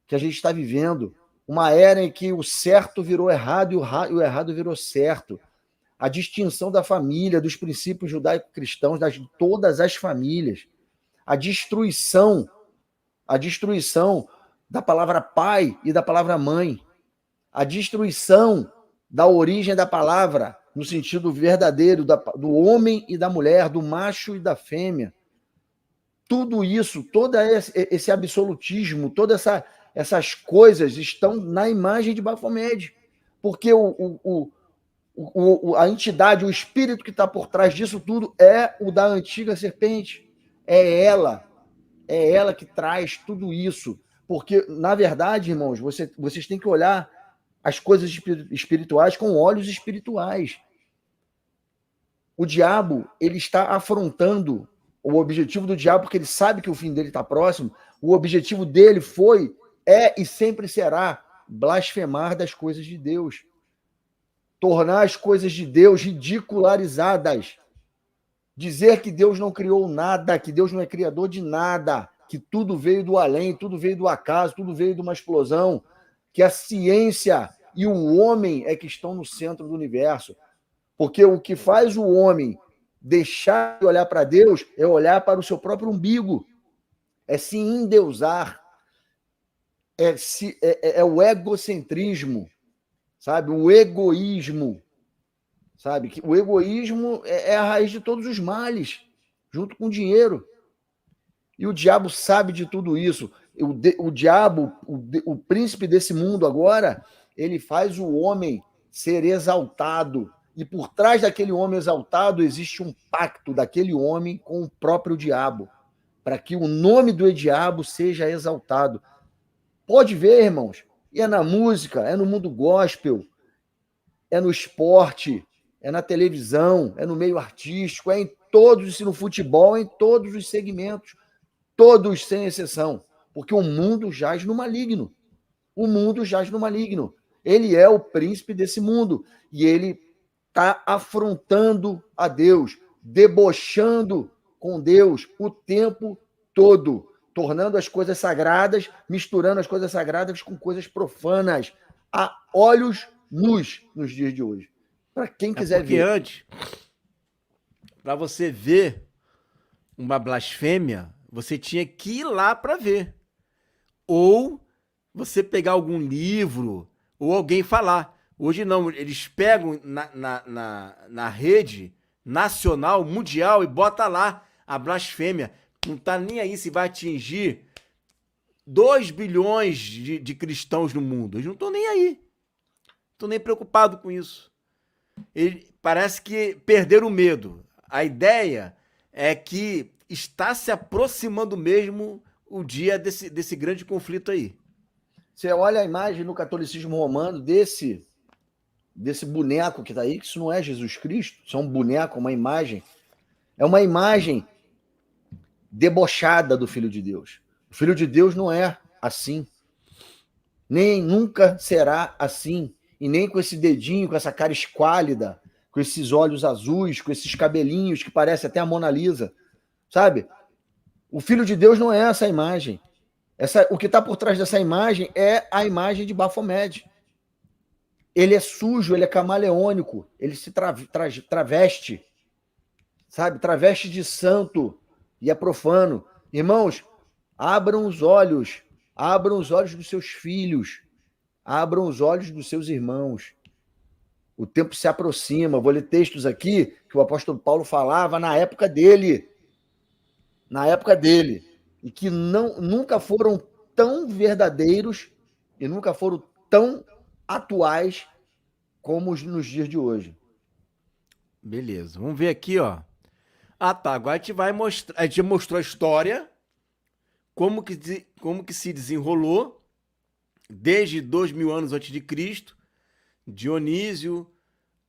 que a gente está vivendo. Uma era em que o certo virou errado e o errado virou certo. A distinção da família, dos princípios judaico-cristãos, de todas as famílias. A destruição da palavra pai e da palavra mãe. A destruição da origem da palavra, no sentido verdadeiro, do homem e da mulher, do macho e da fêmea. Tudo isso, todo esse absolutismo, todas essas coisas estão na imagem de Baphomet. Porque a entidade, o espírito que está por trás disso tudo é o da antiga serpente. É ela que traz tudo isso. Porque, na verdade, irmãos, vocês têm que olhar as coisas espirituais com olhos espirituais. O diabo, ele está afrontando o objetivo do diabo, porque ele sabe que o fim dele está próximo. O objetivo dele é e sempre será blasfemar das coisas de Deus. Tornar as coisas de Deus ridicularizadas. Dizer que Deus não criou nada, que Deus não é criador de nada, que tudo veio do além, tudo veio do acaso, tudo veio de uma explosão, que a ciência e o homem é que estão no centro do universo. Porque o que faz o homem deixar de olhar para Deus é olhar para o seu próprio umbigo, é se endeusar, é o egocentrismo, sabe? O egoísmo, sabe? O egoísmo é a raiz de todos os males, junto com o dinheiro. E o diabo sabe de tudo isso. O diabo, o príncipe desse mundo agora, ele faz o homem ser exaltado. E por trás daquele homem exaltado existe um pacto daquele homem com o próprio diabo, para que o nome do diabo seja exaltado. Pode ver, irmãos, é na música, é no mundo gospel, é no esporte, é na televisão, é no meio artístico, é em todos, no futebol, em todos os segmentos. Todos, sem exceção, porque o mundo jaz no maligno. O mundo jaz no maligno. Ele é o príncipe desse mundo e ele está afrontando a Deus, debochando com Deus o tempo todo, tornando as coisas sagradas, misturando as coisas sagradas com coisas profanas, a olhos nus nos dias de hoje. Para quem quiser porque ver. Antes, para você ver uma blasfêmia, você tinha que ir lá para ver. Ou você pegar algum livro ou alguém falar. Hoje não, eles pegam na rede nacional, mundial e bota lá a blasfêmia. Não tá nem aí se vai atingir 2 bilhões de cristãos no mundo. Eles não estão nem aí. Estão nem preocupados com isso. Parece que perderam o medo. A ideia é que está se aproximando mesmo o dia desse grande conflito aí. Você olha a imagem no catolicismo romano desse boneco que está aí, que isso não é Jesus Cristo, isso é um boneco, uma imagem. É uma imagem debochada do Filho de Deus. O Filho de Deus não é assim. Nem nunca será assim. E nem com esse dedinho, com essa cara esquálida, com esses olhos azuis, com esses cabelinhos que parece até a Mona Lisa. Sabe? O Filho de Deus não é essa imagem. O que está por trás dessa imagem é a imagem de Baphomet. Ele é sujo, ele é camaleônico, ele se traveste, sabe? Traveste de santo e é profano. Irmãos, abram os olhos dos seus filhos, abram os olhos dos seus irmãos. O tempo se aproxima. Vou ler textos aqui que o apóstolo Paulo falava na época dele. E que nunca foram tão verdadeiros e nunca foram tão atuais como nos dias de hoje. Beleza, vamos ver aqui, ó. Ah, tá, agora a gente vai mostrar, a gente mostrou a história, como que se desenrolou desde 2000 anos antes de Cristo, Dionísio,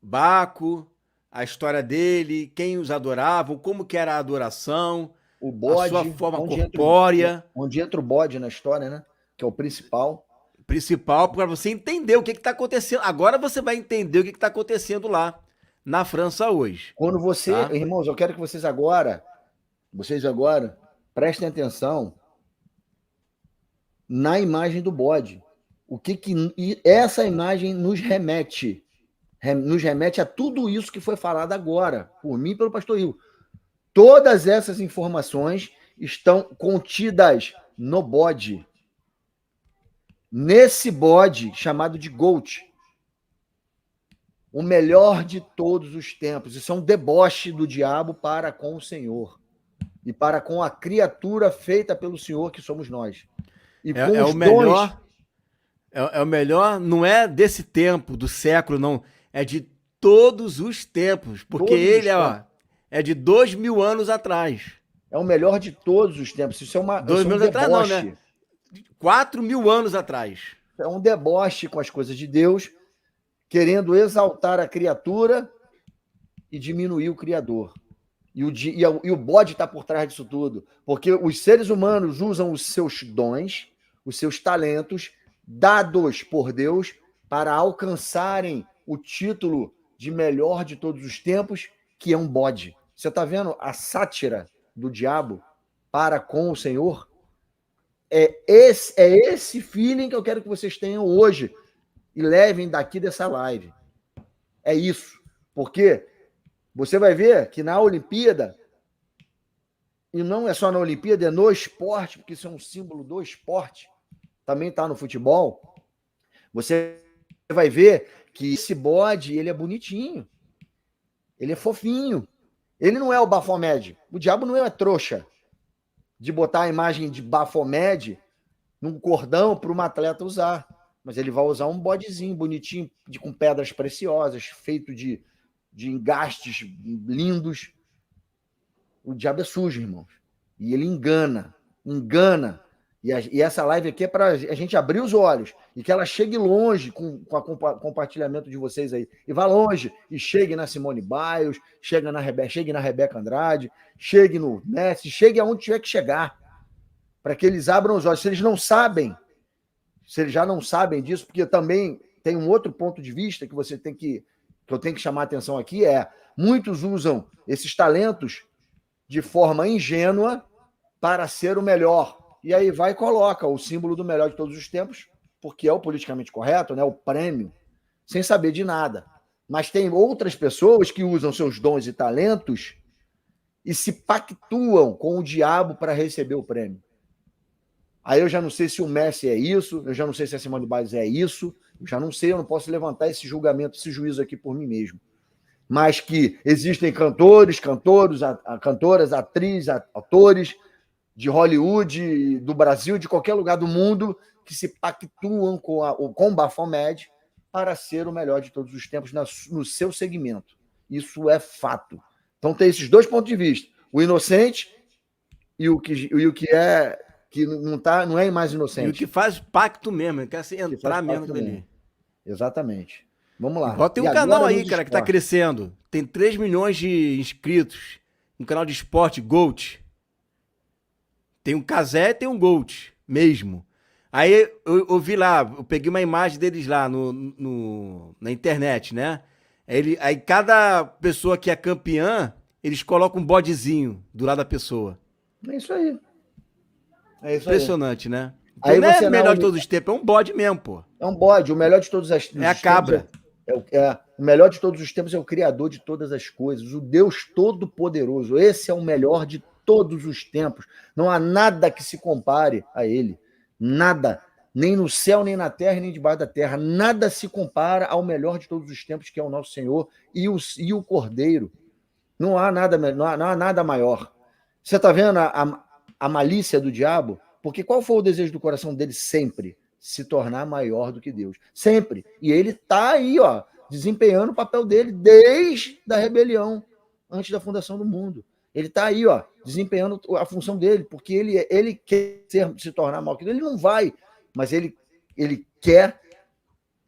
Baco, a história dele, quem os adoravam, como que era a adoração, o bode, a sua forma corpórea. Onde entra o bode na história, né? Que é o principal. Principal para você entender o que está acontecendo. Agora você vai entender o que está acontecendo lá na França hoje. Quando você, tá? Irmãos, eu quero que vocês agora prestem atenção na imagem do bode. O que essa imagem nos remete? Nos remete a tudo isso que foi falado agora, por mim e pelo pastor Rio. Todas essas informações estão contidas no bode. Nesse bode chamado de Goat. O melhor de todos os tempos. Isso é um deboche do diabo para com o Senhor. E para com a criatura feita pelo Senhor, que somos nós. E é o melhor. É o melhor, não é desse tempo, do século, não. É de todos os tempos. Porque ele é de 2000 anos atrás. É o melhor de todos os tempos. Isso é uma 2000 anos atrás, não, né? 4.000 anos atrás. É um deboche com as coisas de Deus, querendo exaltar a criatura e diminuir o Criador. E o bode está por trás disso tudo. Porque os seres humanos usam os seus dons, os seus talentos, dados por Deus, para alcançarem o título de melhor de todos os tempos, que é um bode. Você está vendo a sátira do diabo para com o Senhor? É esse feeling que eu quero que vocês tenham hoje e levem daqui dessa live. É isso. Porque você vai ver que na Olimpíada, e não é só na Olimpíada, é no esporte, porque isso é um símbolo do esporte, também está no futebol, você vai ver que esse bode, ele é bonitinho, ele é fofinho, ele não é o Baphomet. O diabo não é trouxa de botar a imagem de Baphomet num cordão para uma atleta usar. Mas ele vai usar um bodezinho bonitinho, com pedras preciosas, feito de engastes lindos. O diabo é sujo, irmãos. E ele engana. E essa live aqui é para a gente abrir os olhos e que ela chegue longe com o compartilhamento de vocês aí. E vá longe e chegue na Simone Biles, chegue na Rebeca Andrade, chegue no Messi, chegue aonde tiver que chegar, para que eles abram os olhos. Se eles já não sabem disso, porque também tem um outro ponto de vista que eu tenho que chamar a atenção aqui, muitos usam esses talentos de forma ingênua para ser o melhor. E aí vai e coloca o símbolo do melhor de todos os tempos, porque é o politicamente correto, né? O prêmio, sem saber de nada. Mas tem outras pessoas que usam seus dons e talentos e se pactuam com o diabo para receber o prêmio. Aí eu já não sei se o Messi é isso, eu já não sei se a Simone Biles é isso, eu já não sei, eu não posso levantar esse julgamento, esse juízo aqui por mim mesmo. Mas que existem cantoras, atrizes, atores de Hollywood, do Brasil, de qualquer lugar do mundo, que se pactuam com o Baphomet para ser o melhor de todos os tempos no seu segmento. Isso é fato. Então tem esses dois pontos de vista. O inocente e o que é que não é mais inocente. E o que faz pacto mesmo, quer se entrar mesmo ali. Exatamente. Vamos lá. Igual tem um canal aí, cara, que tá crescendo. Tem 3 milhões de inscritos. Um canal de esporte, GOAT. Tem um Cazé e tem um GOAT mesmo. Aí eu vi lá, eu peguei uma imagem deles lá na internet, né? Aí cada pessoa que é campeã, eles colocam um bodezinho do lado da pessoa. É isso aí. É isso Impressionante, aí. Né? Então Aí não é o melhor de todos os tempos, é um bode mesmo, pô. É um bode, o melhor de todos os tempos. É a cabra. O melhor de todos os tempos é o Criador de todas as coisas, o Deus Todo-Poderoso. Esse é o melhor de todos os tempos. Não há nada que se compare a ele. Nada. Nem no céu, nem na terra, nem debaixo da terra. Nada se compara ao melhor de todos os tempos, que é o nosso Senhor e o Cordeiro. Não há nada maior. Você está vendo a malícia do diabo? Porque qual foi o desejo do coração dele sempre? Se tornar maior do que Deus. Sempre. E ele está aí, ó, desempenhando o papel dele desde a rebelião, antes da fundação do mundo. Ele está aí, ó, desempenhando a função dele, porque ele quer se tornar maior que Deus. Ele não vai, mas ele quer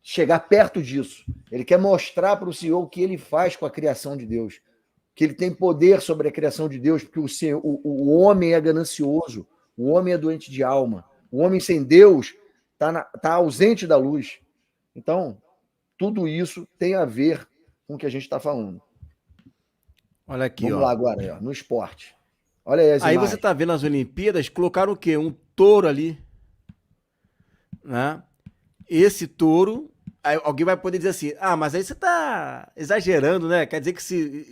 chegar perto disso. Ele quer mostrar para o Senhor o que ele faz com a criação de Deus. Que ele tem poder sobre a criação de Deus, porque o homem é ganancioso, o homem é doente de alma, o homem sem Deus está ausente da luz. Então, tudo isso tem a ver com o que a gente está falando. Olha aqui, Vamos lá agora, ó, no esporte. Olha aí as imagens. Você está vendo as Olimpíadas, colocaram o quê? Um touro ali. Né? Esse touro, aí alguém vai poder dizer assim, mas aí você está exagerando, né? Quer dizer que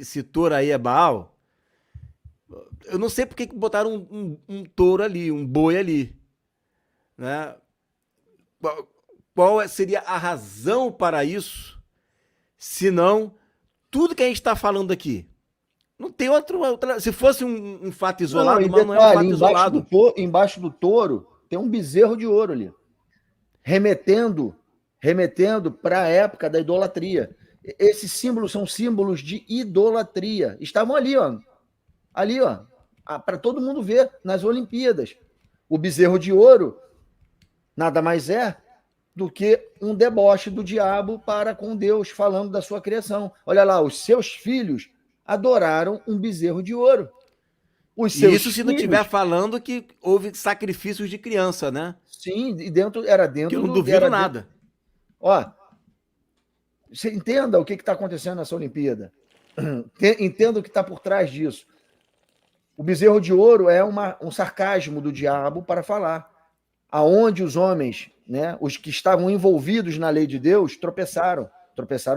esse touro aí é Baal? Eu não sei por que botaram um touro ali, um boi ali. Né? Qual seria a razão para isso, se não tudo que a gente está falando aqui? Não tem outra. Se fosse um fato isolado, mas não é um fato isolado. Embaixo do touro tem um bezerro de ouro ali, remetendo para a época da idolatria. Esses símbolos são símbolos de idolatria. Estavam ali, ó, para todo mundo ver nas Olimpíadas. O bezerro de ouro nada mais é do que um deboche do diabo para com Deus, falando da sua criação. Olha lá, os seus filhos adoraram um bezerro de ouro. Isso se não estiver falando que houve sacrifícios de criança, né? Sim, e era dentro que eu não duvido nada. Ó, você entenda o que está acontecendo nessa Olimpíada. Entenda o que está por trás disso. O bezerro de ouro é um sarcasmo do diabo para falar. Aonde os homens, né, os que estavam envolvidos na lei de Deus, tropeçaram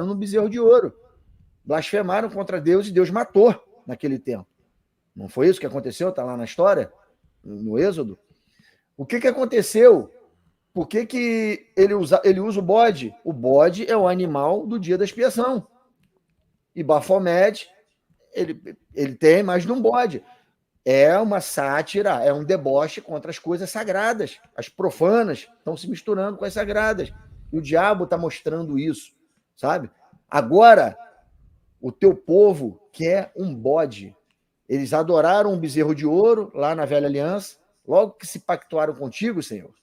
no bezerro de ouro. Blasfemaram contra Deus e Deus matou naquele tempo. Não foi isso que aconteceu? Está lá na história, no Êxodo. O que aconteceu? Por que ele usa o bode? O bode é o animal do dia da expiação. E Baphomet, ele tem mais de um bode. É uma sátira, é um deboche contra as coisas sagradas. As profanas estão se misturando com as sagradas. E o diabo está mostrando isso, sabe? Agora, o teu povo quer um bode. Eles adoraram um bezerro de ouro lá na velha aliança, logo que se pactuaram contigo, Senhor.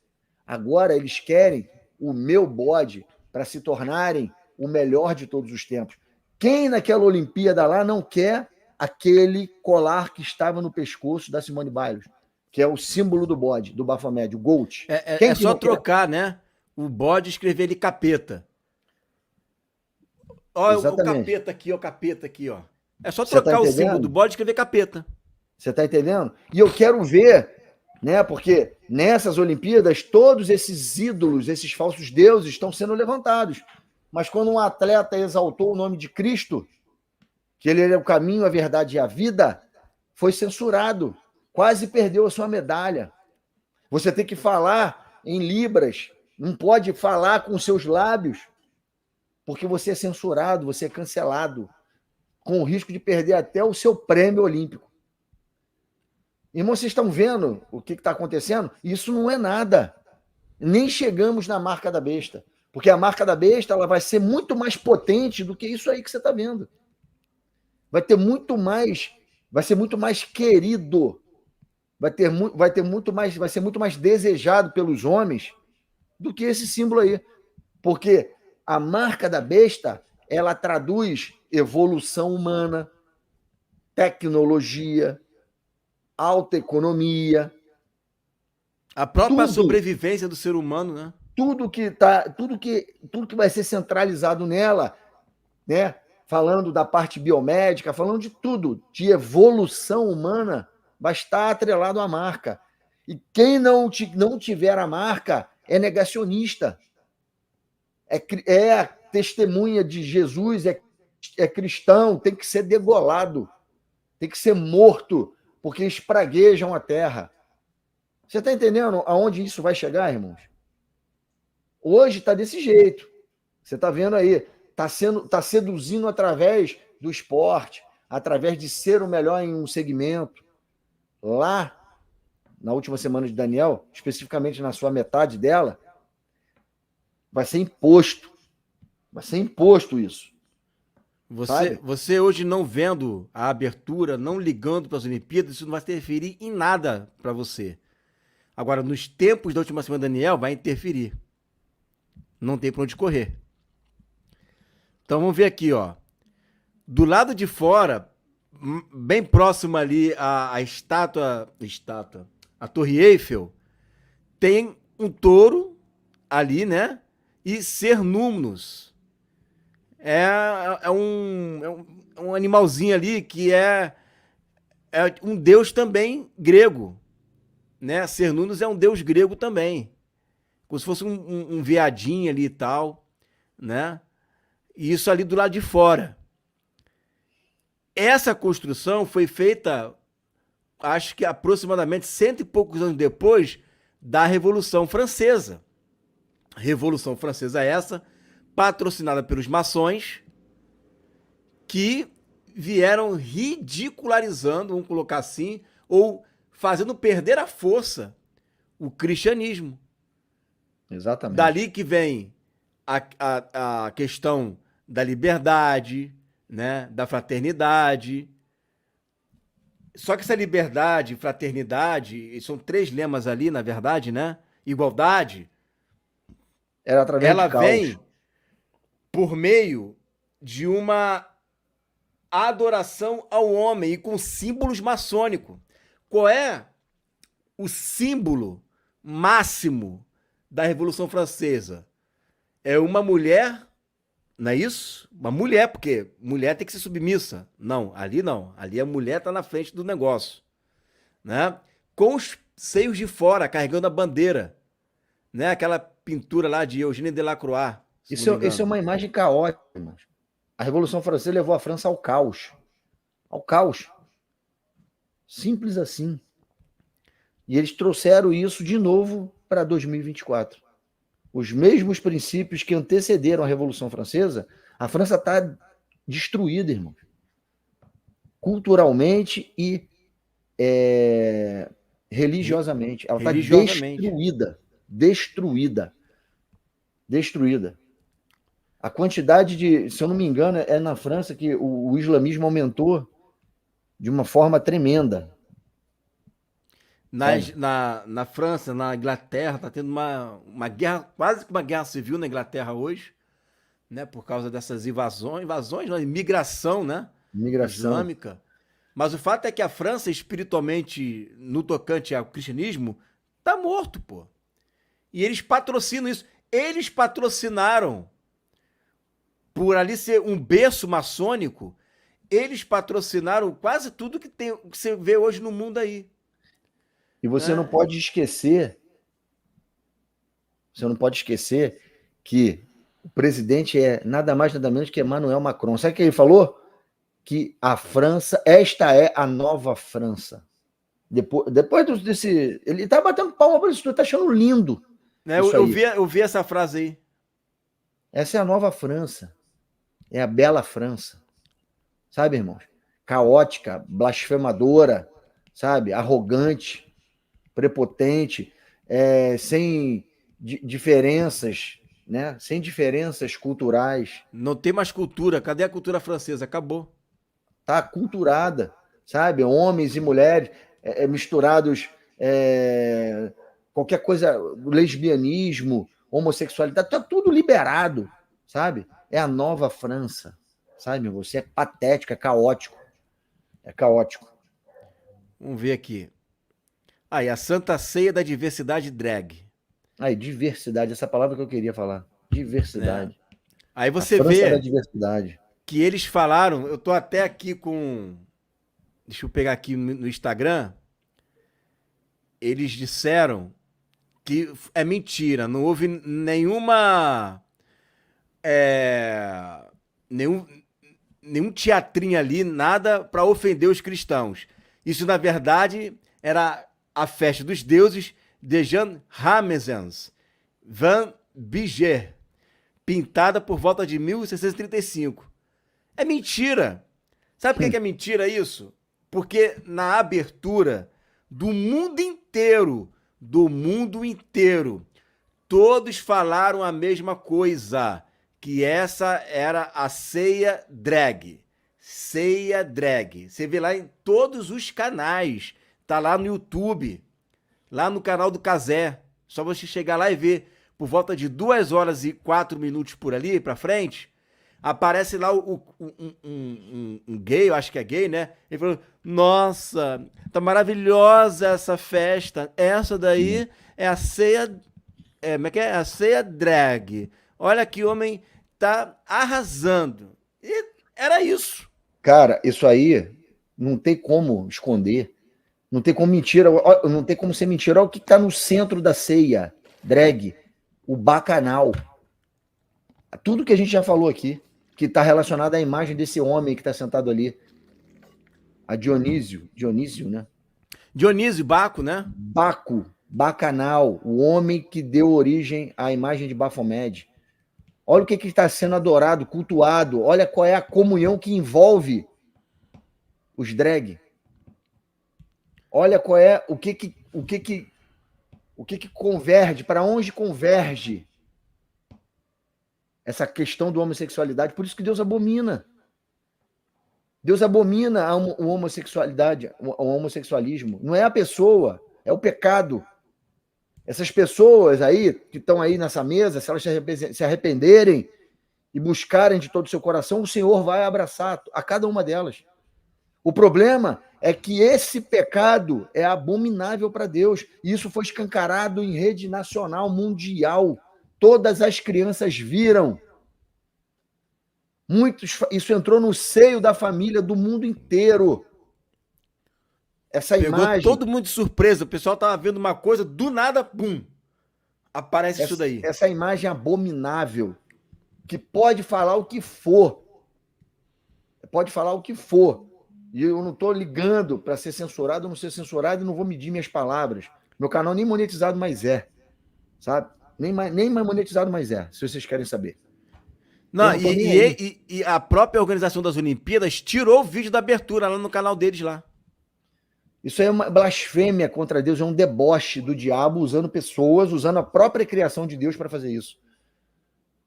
Agora eles querem o meu bode para se tornarem o melhor de todos os tempos. Quem naquela Olimpíada lá não quer aquele colar que estava no pescoço da Simone Biles, que é o símbolo do bode, do Baphomet, o GOAT? É só trocar, né? O bode escrever ele capeta. Ó, o capeta aqui, ó. É só trocar o símbolo do bode e escrever capeta. Você tá entendendo? E eu quero ver, né? Porque nessas Olimpíadas, todos esses ídolos, esses falsos deuses estão sendo levantados. Mas quando um atleta exaltou o nome de Cristo, que ele é o caminho, a verdade e a vida, foi censurado. Quase perdeu a sua medalha. Você tem que falar em libras. Não pode falar com seus lábios, porque você é censurado, você é cancelado, com o risco de perder até o seu prêmio olímpico. Irmão, vocês estão vendo o que está acontecendo? Isso não é nada. Nem chegamos na marca da besta. Porque a marca da besta ela vai ser muito mais potente do que isso aí que você está vendo. Vai ser muito mais querido. Vai ser muito mais desejado pelos homens do que esse símbolo aí. Porque a marca da besta, ela traduz evolução humana, tecnologia, alta economia. A própria sobrevivência do ser humano, né? Tudo que vai ser centralizado nela, né? Falando da parte biomédica, falando de tudo, de evolução humana, vai estar atrelado à marca. E quem não tiver a marca é negacionista. É testemunha de Jesus, é cristão, tem que ser degolado, tem que ser morto, porque espraguejam a terra. Você está entendendo aonde isso vai chegar, irmãos? Hoje está desse jeito. Você está vendo aí, está seduzindo através do esporte, através de ser o melhor em um segmento. Lá, na última semana de Daniel, especificamente na sua metade dela, vai ser imposto. Vai ser imposto isso. Você hoje não vendo a abertura, não ligando para as Olimpíadas, isso não vai interferir em nada para você. Agora, nos tempos da última semana, Daniel, vai interferir. Não tem para onde correr. Então vamos ver aqui, ó. Do lado de fora, bem próximo ali à estátua, a Torre Eiffel, tem um touro ali, né? E Cernunnos. É um animalzinho ali que é um deus também grego, né? Cernunnos é um deus grego também. Como se fosse um veadinho ali e tal, né? E isso ali do lado de fora. Essa construção foi feita, acho que aproximadamente 100 e poucos anos depois da Revolução Francesa. Revolução Francesa essa, patrocinada pelos maçons, que vieram ridicularizando, vamos colocar assim, ou fazendo perder a força o cristianismo. Exatamente. Dali que vem a questão da liberdade, né, da fraternidade. Só que essa liberdade, fraternidade, são 3 lemas ali, na verdade, né? Igualdade. Era através ela de caos. Vem por meio de uma adoração ao homem e com símbolos maçônicos. Qual é o símbolo máximo da Revolução Francesa? É uma mulher, não é isso? Uma mulher, porque mulher tem que ser submissa. Não, ali a mulher está na frente do negócio, né? Com os seios de fora, carregando a bandeira, né? Aquela pintura lá de Eugène Delacroix. Isso é uma imagem caótica, irmãos. A Revolução Francesa levou a França ao caos. Ao caos. Simples assim. E eles trouxeram isso de novo para 2024. Os mesmos princípios que antecederam a Revolução Francesa, a França está destruída, irmão. Culturalmente e religiosamente. Ela está destruída. A quantidade de, se eu não me engano, é na França que o islamismo aumentou de uma forma tremenda. Na França, na Inglaterra, está tendo uma guerra, quase que uma guerra civil na Inglaterra hoje, né? Por causa dessas invasões, não, migração, né? Islâmica. Mas o fato é que a França, espiritualmente, no tocante ao cristianismo, tá morto, pô. E eles patrocinam isso. Eles patrocinaram, por ali ser um berço maçônico, eles patrocinaram quase tudo que você vê hoje no mundo aí. E você não pode esquecer, que o presidente é nada mais, nada menos que Emmanuel Macron. Sabe o que ele falou? Que a França, esta é a nova França. Depois desse. Ele tá batendo palma para isso, tu tá achando lindo. Né? Isso aí. Eu vi essa frase aí. Essa é a nova França. É a bela França. Sabe, irmãos? Caótica, blasfemadora, sabe? Arrogante, prepotente, sem diferenças, né? Sem diferenças culturais. Não tem mais cultura. Cadê a cultura francesa? Acabou. Tá aculturada, sabe? Homens e mulheres misturados, qualquer coisa, lesbianismo, homossexualidade, tá tudo liberado, sabe? É a nova França, sabe? Você é patético, é caótico. É caótico. Vamos ver aqui. Aí, a Santa Ceia da Diversidade Drag. Aí, diversidade, essa palavra que eu queria falar. Né? Diversidade. Aí A você França da vê diversidade. que eles falaram, eu tô até aqui com. Deixa eu pegar aqui no Instagram. Eles disseram que é mentira, não houve nenhuma. É, nenhum, nenhum teatrinho ali, nada para ofender os cristãos. Isso, na verdade, era a festa dos deuses de Jean Ramesens Van Biger, pintada por volta de 1635. É mentira. Sabe por que é mentira isso? Porque na abertura do mundo inteiro, todos falaram a mesma coisa, que essa era a ceia drag. Ceia drag. Você vê lá em todos os canais. Tá lá no YouTube, lá no canal do Cazé. Só você chegar lá e ver. Por volta de 2 horas e 4 minutos por ali pra frente, aparece lá um gay, eu acho que é gay, né? Ele falou: nossa, tá maravilhosa essa festa. Essa daí é a ceia. Como é que é? A ceia drag. Olha que homem tá arrasando. E era isso. Cara, isso aí não tem como esconder. Não tem como mentira. Não tem como ser mentira. Olha o que está no centro da ceia. Drag. O bacanal. Tudo que a gente já falou aqui, que está relacionado à imagem desse homem que está sentado ali. A Dionísio. Dionísio, né? Dionísio, Baco, né? Baco. Bacanal. O homem que deu origem à imagem de Baphomet. Olha o que está sendo adorado, cultuado. Olha qual é a comunhão que envolve os drag. Olha qual é o que converge, para onde converge essa questão da homossexualidade. Por isso que Deus abomina. Deus abomina a homossexualidade, o homossexualismo. Não é a pessoa, é o pecado. Essas pessoas aí, que estão aí nessa mesa, se elas se arrependerem e buscarem de todo o seu coração, o Senhor vai abraçar a cada uma delas. O problema é que esse pecado é abominável para Deus. E isso foi escancarado em rede nacional, mundial. Todas as crianças viram. Isso entrou no seio da família do mundo inteiro. Essa Pegou imagem. todo mundo de surpresa. O pessoal tava vendo uma coisa, do nada, pum. Aparece isso daí. Essa imagem abominável, que pode falar o que for. Pode falar o que for. E eu não estou ligando para ser censurado ou não ser censurado e não vou medir minhas palavras. Meu canal nem monetizado mais é. Sabe? Nem mais monetizado mais é, se vocês querem saber. Não, e a própria organização das Olimpíadas tirou o vídeo da abertura lá no canal deles lá. Isso é uma blasfêmia contra Deus, é um deboche do diabo usando pessoas, usando a própria criação de Deus para fazer isso.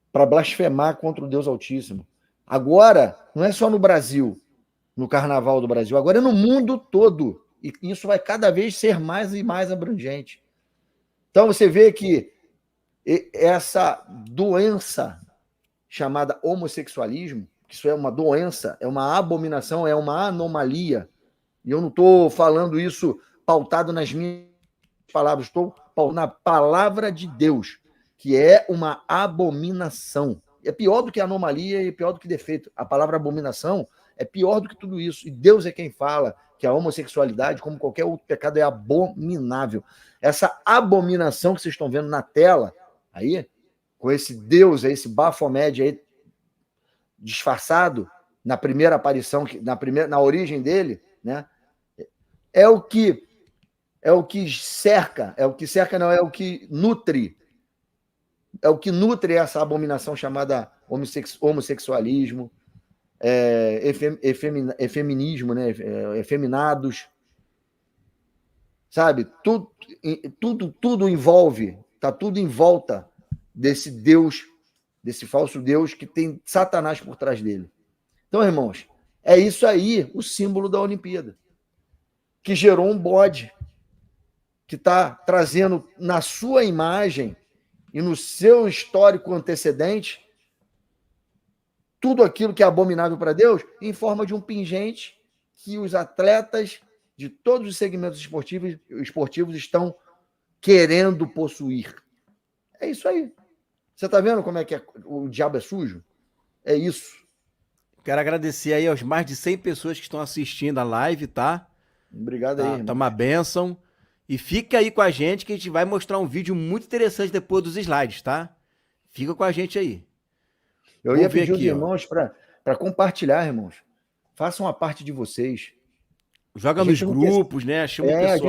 Para blasfemar contra o Deus Altíssimo. Agora, não é só no Brasil, no Carnaval do Brasil, agora é no mundo todo. E isso vai cada vez ser mais e mais abrangente. Então você vê que essa doença chamada homossexualismo, que isso é uma doença, é uma abominação, é uma anomalia. E eu não estou falando isso pautado nas minhas palavras, estou na palavra de Deus, que é uma abominação. É pior do que anomalia e pior do que defeito. A palavra abominação é pior do que tudo isso. E Deus é quem fala que a homossexualidade, como qualquer outro pecado, é abominável. Essa abominação que vocês estão vendo na tela, aí, com esse Deus, esse Baphomet aí, disfarçado, na primeira aparição, na origem dele, né? É o que é o que cerca, não, é o que nutre. É o que nutre essa abominação chamada homossexualismo, efeminismo, né? Efeminados, sabe? Tudo envolve, tá tudo em volta desse Deus, desse falso Deus que tem Satanás por trás dele. Então, irmãos, é isso aí o símbolo da Olimpíada, que gerou um bode, que está trazendo na sua imagem e no seu histórico antecedente tudo aquilo que é abominável para Deus em forma de um pingente que os atletas de todos os segmentos esportivos estão querendo possuir. É isso aí. Você está vendo como é que o diabo é sujo? É isso. Quero agradecer aí aos mais de 100 pessoas que estão assistindo a live, tá? Obrigado aí, irmão. Tá uma bênção. E fica aí com a gente que a gente vai mostrar um vídeo muito interessante depois dos slides, tá? Fica com a gente aí. Eu ia pedir aos irmãos para compartilhar, irmãos. Façam a parte de vocês. Joga nos grupos, né? Chama o pessoal. A gente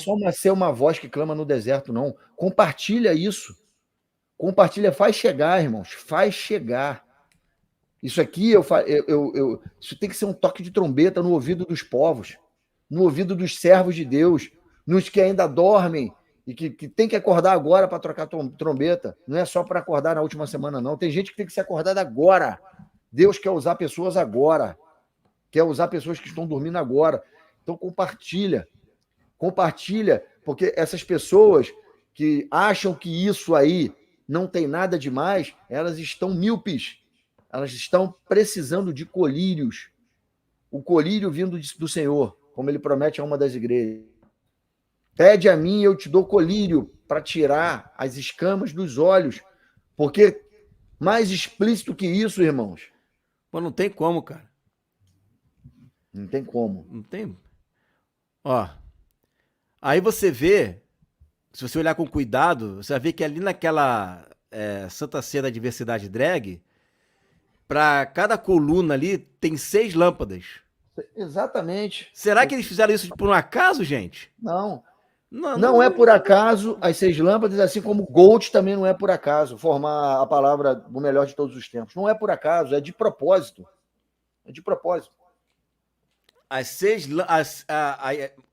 não quer só ser uma voz que clama no deserto, não. Compartilha isso. Compartilha, faz chegar, irmãos. Faz chegar. Isso aqui, isso tem que ser um toque de trombeta no ouvido dos povos, no ouvido dos servos de Deus, nos que ainda dormem e que tem que acordar agora para trocar trombeta. Não é só para acordar na última semana, não. Tem gente que tem que ser acordada agora. Deus quer usar pessoas agora. Quer usar pessoas que estão dormindo agora. Então, compartilha. Compartilha, porque essas pessoas que acham que isso aí não tem nada demais, elas estão míopes. Elas estão precisando de colírios. O colírio vindo do Senhor, como ele promete a uma das igrejas. Pede a mim e eu te dou colírio para tirar as escamas dos olhos. Porque mais explícito que isso, irmãos. Pô, não tem como, cara. Não tem como. Não tem. Ó. Aí você vê, se você olhar com cuidado, você vai ver que ali naquela Santa Ceia da Diversidade Drag, para cada coluna ali tem 6 lâmpadas. Exatamente. Será que eles fizeram isso por um acaso, gente? Não. Não é por acaso as 6 lâmpadas, assim como Gold também não é por acaso, formar a palavra o melhor de todos os tempos. Não é por acaso, é de propósito. É de propósito. As 6,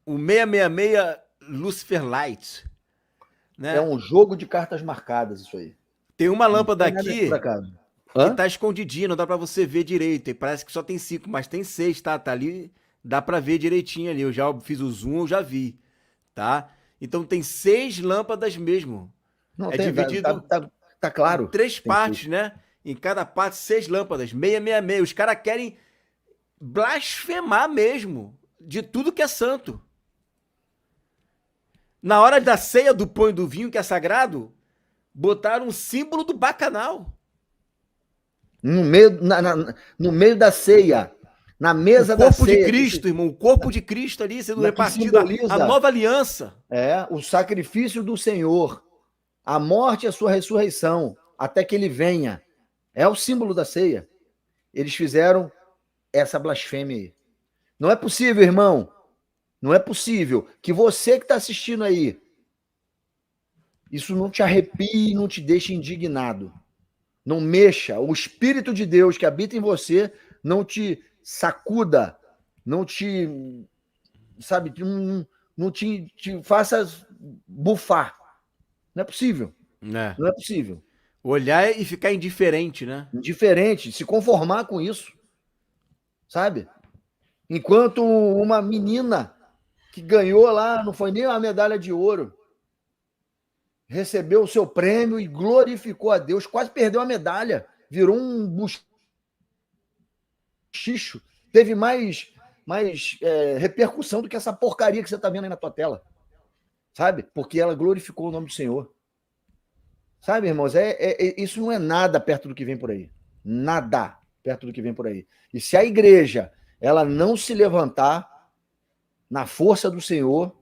o 666 Lucifer Light. Né? É um jogo de cartas marcadas isso aí. Tem uma lâmpada aqui que tá escondidinha, não dá para você ver direito. E parece que só tem 5, mas tem 6, tá? Tá ali, dá para ver direitinho ali. Eu já fiz o zoom, eu já vi. Tá? Então tem 6 lâmpadas mesmo. Não, dividido tá claro. Em 3 partes, né? Em cada parte, 6 lâmpadas. 666. Os caras querem blasfemar mesmo de tudo que é santo. Na hora da ceia do pão e do vinho, que é sagrado, botaram um símbolo do bacanal. No meio da ceia. Na mesa da ceia. O corpo de Cristo, irmão. O corpo de Cristo ali sendo repartido. A nova aliança. O sacrifício do Senhor. A morte e a sua ressurreição. Até que ele venha. É o símbolo da ceia. Eles fizeram essa blasfêmia aí. Não é possível, irmão. Não é possível que você que está assistindo aí, isso não te arrepie, não te deixe indignado. Não mexa. O Espírito de Deus que habita em você não te sacuda, não te, sabe, não te faça bufar. Não é possível. Não é possível. Olhar e ficar indiferente, né? Indiferente, se conformar com isso. Sabe? Enquanto uma menina que ganhou lá, não foi nem uma medalha de ouro, recebeu o seu prêmio e glorificou a Deus, quase perdeu a medalha, virou um buchicho, teve mais repercussão do que essa porcaria que você está vendo aí na tua tela, sabe? Porque ela glorificou o nome do Senhor. Sabe, irmãos, isso não é nada perto do que vem por aí. Nada perto do que vem por aí. E se a igreja ela não se levantar na força do Senhor,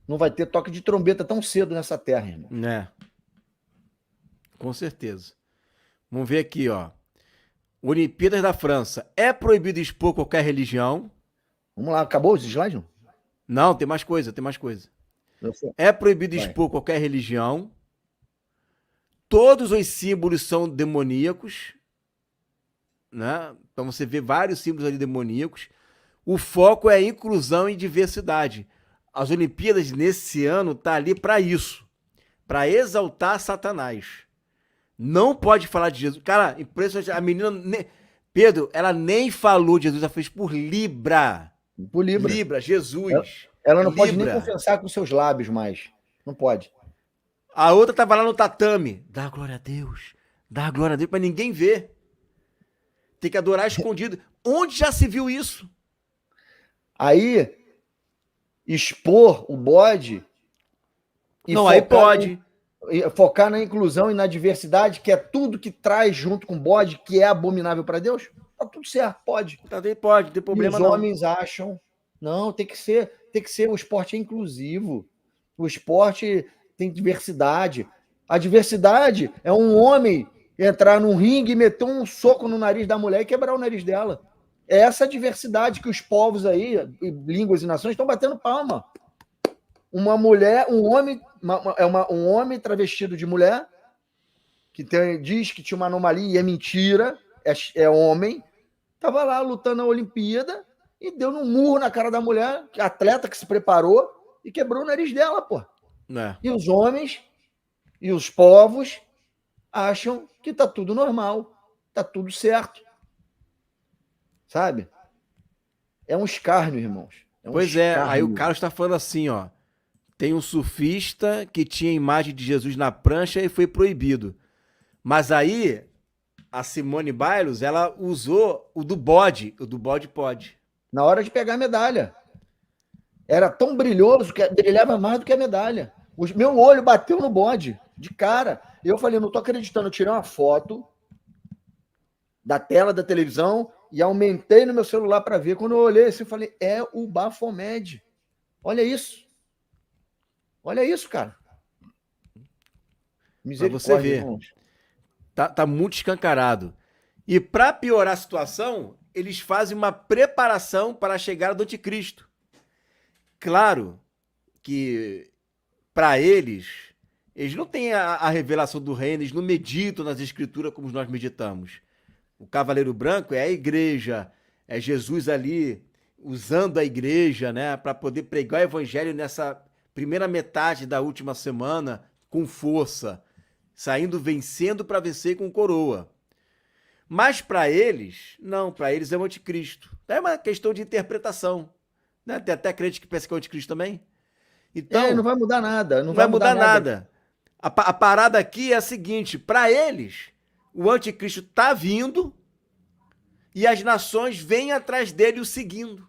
não vai ter toque de trombeta tão cedo nessa terra, irmão. Com certeza. Vamos ver aqui, ó. Olimpíadas da França. É proibido expor qualquer religião. Vamos lá, acabou os slides? Não, tem mais coisa, tem mais coisa. É proibido Vai. expor qualquer religião. Todos os símbolos são demoníacos, né? Então você vê vários símbolos ali demoníacos. O foco é a inclusão e diversidade. As Olimpíadas nesse ano tá ali para isso, para exaltar Satanás. Não pode falar de Jesus. Cara, impressionante. A menina, Pedro, ela nem falou de Jesus, ela fez por Libra. Por Libra. Libra, Ela, Jesus. ela não pode nem Libra. confessar com seus lábios mais. Não pode. A outra tava lá no tatame. Dá glória a Deus. Dá glória a Deus pra ninguém ver. Tem que adorar escondido. Onde já se viu isso? Aí, expor o bode e Não, aí pode. focar na inclusão e na diversidade, que é tudo que traz junto com o bode, que é abominável para Deus, tá tudo certo, pode. Também pode, não tem E problema os não. homens acham, não, tem que ser, o esporte é inclusivo. O esporte tem diversidade. A diversidade é um homem entrar num ringue e meter um soco no nariz da mulher e quebrar o nariz dela. É essa diversidade que os povos aí, línguas e nações, estão batendo palma. Uma mulher, um homem, um homem travestido de mulher, que diz que tinha uma anomalia e é mentira, é homem, estava lá lutando na Olimpíada e deu um murro na cara da mulher, atleta que se preparou, e quebrou o nariz dela, pô. É. E os homens e os povos acham que tá tudo normal, tá tudo certo. Sabe? É um escárnio, irmãos. Pois é, aí o Carlos está falando assim, ó. Tem um surfista que tinha a imagem de Jesus na prancha e foi proibido. Mas aí, a Simone Biles, ela usou o do bode. O do bode pode. Na hora de pegar a medalha. Era tão brilhoso que brilhava mais do que a medalha. Meu olho bateu no bode, de cara. E eu falei, não tô acreditando. Eu tirei uma foto da tela da televisão e aumentei no meu celular para ver. Quando eu olhei assim, eu falei, é o Baphomet. Olha isso. Olha isso, cara. Pra você ver. Irmãos. Tá muito escancarado. E para piorar a situação, eles fazem uma preparação para a chegada do anticristo. Claro que para eles não têm a revelação do reino, eles não meditam nas escrituras como nós meditamos. O cavaleiro branco é a igreja, é Jesus ali usando a igreja, né, para poder pregar o evangelho nessa primeira metade da última semana com força, saindo vencendo para vencer com coroa. Mas para eles, não, para eles é o anticristo. É uma questão de interpretação. Né? Tem até crente que pensa que é o anticristo também. Então, não vai mudar nada. Não vai mudar nada. A parada aqui é a seguinte: para eles, o anticristo está vindo e as nações vêm atrás dele o seguindo.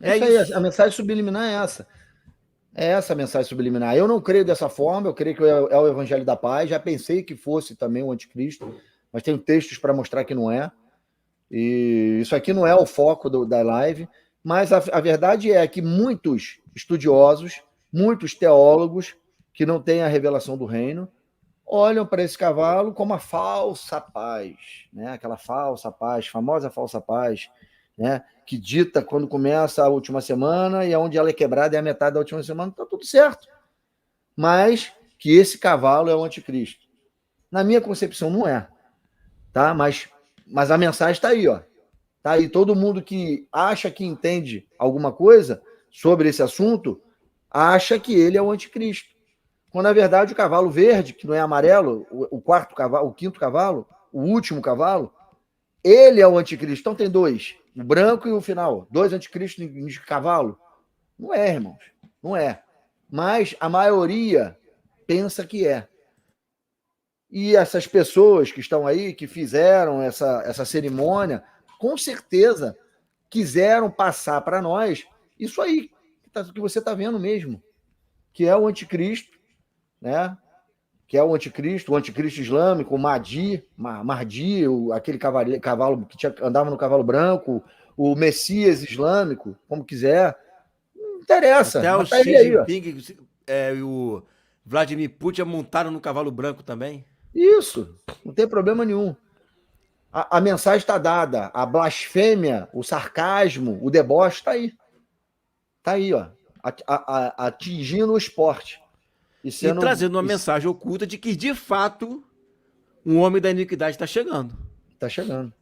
É isso aí, a mensagem subliminar é essa. É essa a mensagem subliminar. Eu não creio dessa forma, eu creio que é o evangelho da paz. Já pensei que fosse também o anticristo, mas tenho textos para mostrar que não é. E isso aqui não é o foco da live, mas a verdade é que muitos estudiosos, muitos teólogos que não têm a revelação do reino, olham para esse cavalo como a falsa paz, né? Aquela falsa paz, famosa falsa paz, né? Que dita quando começa a última semana e onde ela é quebrada é a metade da última semana, está tudo certo. Mas que esse cavalo é o anticristo. Na minha concepção, não é. Tá? Mas a mensagem está aí, ó. Tá aí. Todo mundo que acha que entende alguma coisa sobre esse assunto acha que ele é o anticristo. Quando, na verdade, o cavalo verde, que não é amarelo, o quarto cavalo, o quinto cavalo, o último cavalo, ele é o anticristo. Então tem dois, o branco e o final. Dois anticristos de cavalo. Não é, irmãos. Não é. Mas a maioria pensa que é. E essas pessoas que estão aí, que fizeram essa cerimônia, com certeza quiseram passar para nós isso aí que você está vendo mesmo, que é o anticristo, né? Que é o anticristo islâmico, o Mahdi, aquele cavalo que andava no cavalo branco, o Messias islâmico, como quiser. Não interessa. Até o Xi Jinping e o Vladimir Putin montaram no cavalo branco também. Isso, não tem problema nenhum. A mensagem está dada, a blasfêmia, o sarcasmo, o deboche está aí. Está aí, ó. atingindo o esporte. E trazendo uma mensagem oculta de que, de fato, um homem da iniquidade está chegando. Está chegando.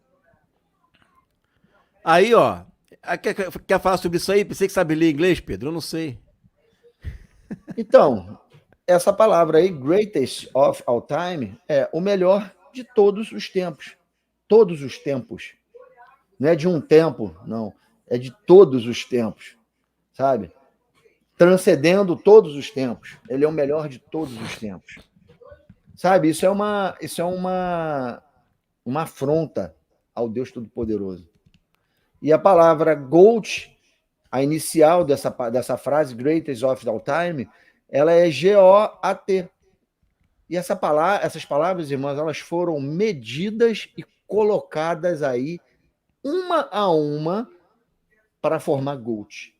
Aí, ó, quer falar sobre isso aí? Pensei que sabe ler inglês, Pedro? Eu não sei. Então, essa palavra aí, greatest of all time, é o melhor de todos os tempos. Todos os tempos. Não é de um tempo, não. É de todos os tempos, sabe? Transcendendo todos os tempos. Ele é o melhor de todos os tempos. Sabe? Isso é uma afronta ao Deus Todo-Poderoso. E a palavra GOAT, a inicial dessa frase, greatest of all time, ela é G-O-A-T. E essas palavras, irmãos, elas foram medidas e colocadas aí, uma a uma, para formar GOAT.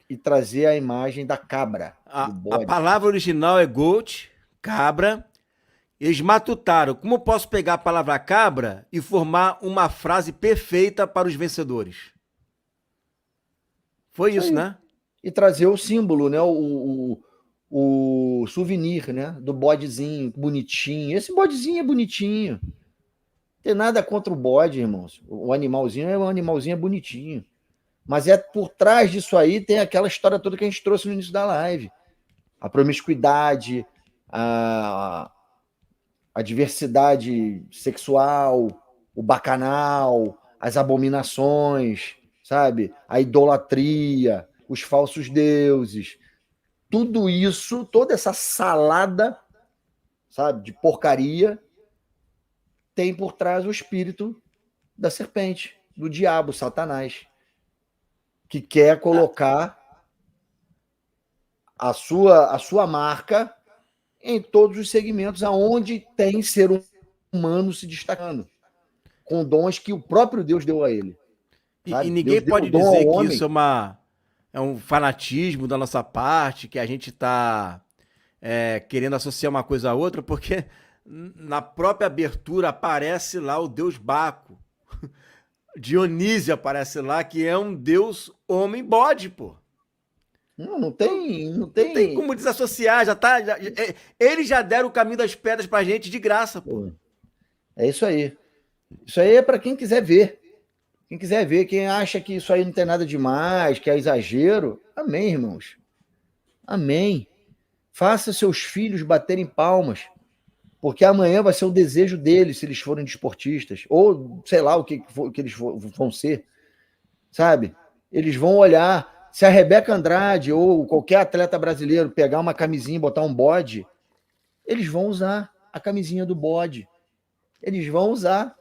E trazer a imagem da cabra. A palavra original é GOAT, cabra. Eles matutaram. Como eu posso pegar a palavra cabra e formar uma frase perfeita para os vencedores? Foi isso, né? E trazer o símbolo, né? O souvenir, né? Do bodezinho bonitinho. Esse bodezinho é bonitinho. Não tem nada contra o bode, irmãos. O animalzinho é bonitinho. Mas por trás disso aí tem aquela história toda que a gente trouxe no início da live. A promiscuidade, a diversidade sexual, o bacanal, as abominações, sabe? A idolatria, os falsos deuses. Tudo isso, toda essa salada, sabe, de porcaria, tem por trás o espírito da serpente, do diabo, Satanás, que quer colocar a sua marca em todos os segmentos aonde tem ser humano se destacando, com dons que o próprio Deus deu a ele. E ninguém pode dizer que isso é um fanatismo da nossa parte, que a gente está querendo associar uma coisa a outra, porque na própria abertura aparece lá o deus Baco. Dionísio aparece lá, que é um deus homem-bode, pô. Não tem como desassociar, eles já deram o caminho das pedras pra gente de graça, pô. É isso aí. Isso aí é para quem quiser ver. Quem quiser ver, quem acha que isso aí não tem nada demais, que é exagero, amém, irmãos. Amém. Faça seus filhos baterem palmas, porque amanhã vai ser o desejo deles se eles forem desportistas, ou sei lá o que eles vão ser, sabe? Eles vão olhar. Se a Rebeca Andrade ou qualquer atleta brasileiro pegar uma camisinha e botar um bode, eles vão usar a camisinha do bode. Eles vão usar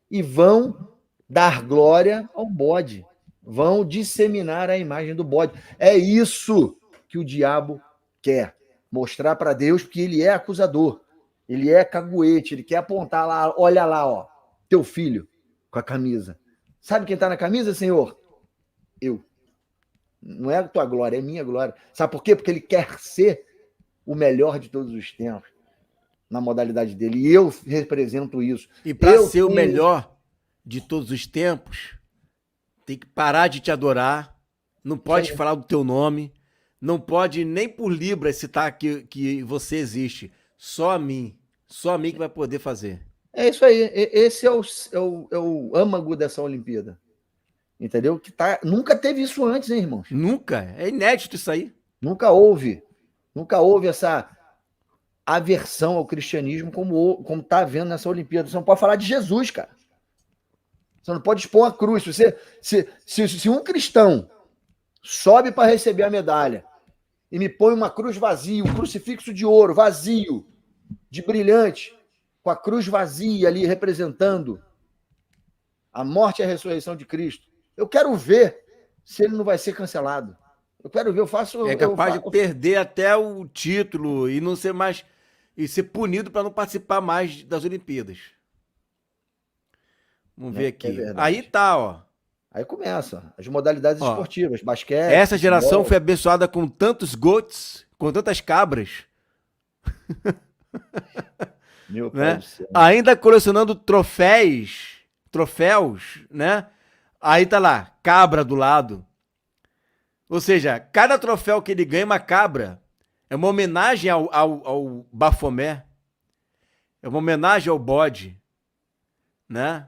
e vão dar glória ao bode. Vão disseminar a imagem do bode. É isso que o diabo quer. Mostrar para Deus que ele é acusador. Ele é caguete. Ele quer apontar lá. Olha lá, ó, teu filho com a camisa. Sabe quem está na camisa, Senhor? Eu. Não é a tua glória, é a minha glória. Sabe por quê? Porque ele quer ser o melhor de todos os tempos na modalidade dele. E eu represento isso. E para ser o melhor de todos os tempos, tem que parar de te adorar, não pode falar do teu nome, não pode nem por libras citar que você existe. Só a mim que vai poder fazer. É isso aí. Esse é o âmago dessa Olimpíada. Entendeu? Nunca teve isso antes, hein, irmãos? Nunca. É inédito isso aí. Nunca houve essa aversão ao cristianismo como tá havendo nessa Olimpíada. Você não pode falar de Jesus, cara. Você não pode expor a cruz. Se um cristão sobe para receber a medalha e me põe uma cruz vazia, um crucifixo de ouro vazio, de brilhante, com a cruz vazia ali representando a morte e a ressurreição de Cristo, eu quero ver se ele não vai ser cancelado. Eu quero ver, É capaz de perder até o título e não ser mais. E ser punido para não participar mais das Olimpíadas. Vamos ver aqui. Aí tá, ó. Aí começa as modalidades esportivas, basquete. Essa geração foi abençoada com tantos goats, com tantas cabras. Meu pai do céu. Ainda colecionando troféus, né? Aí tá lá, cabra do lado. Ou seja, cada troféu que ele ganha é uma cabra. É uma homenagem ao Bafomé. É uma homenagem ao bode, né?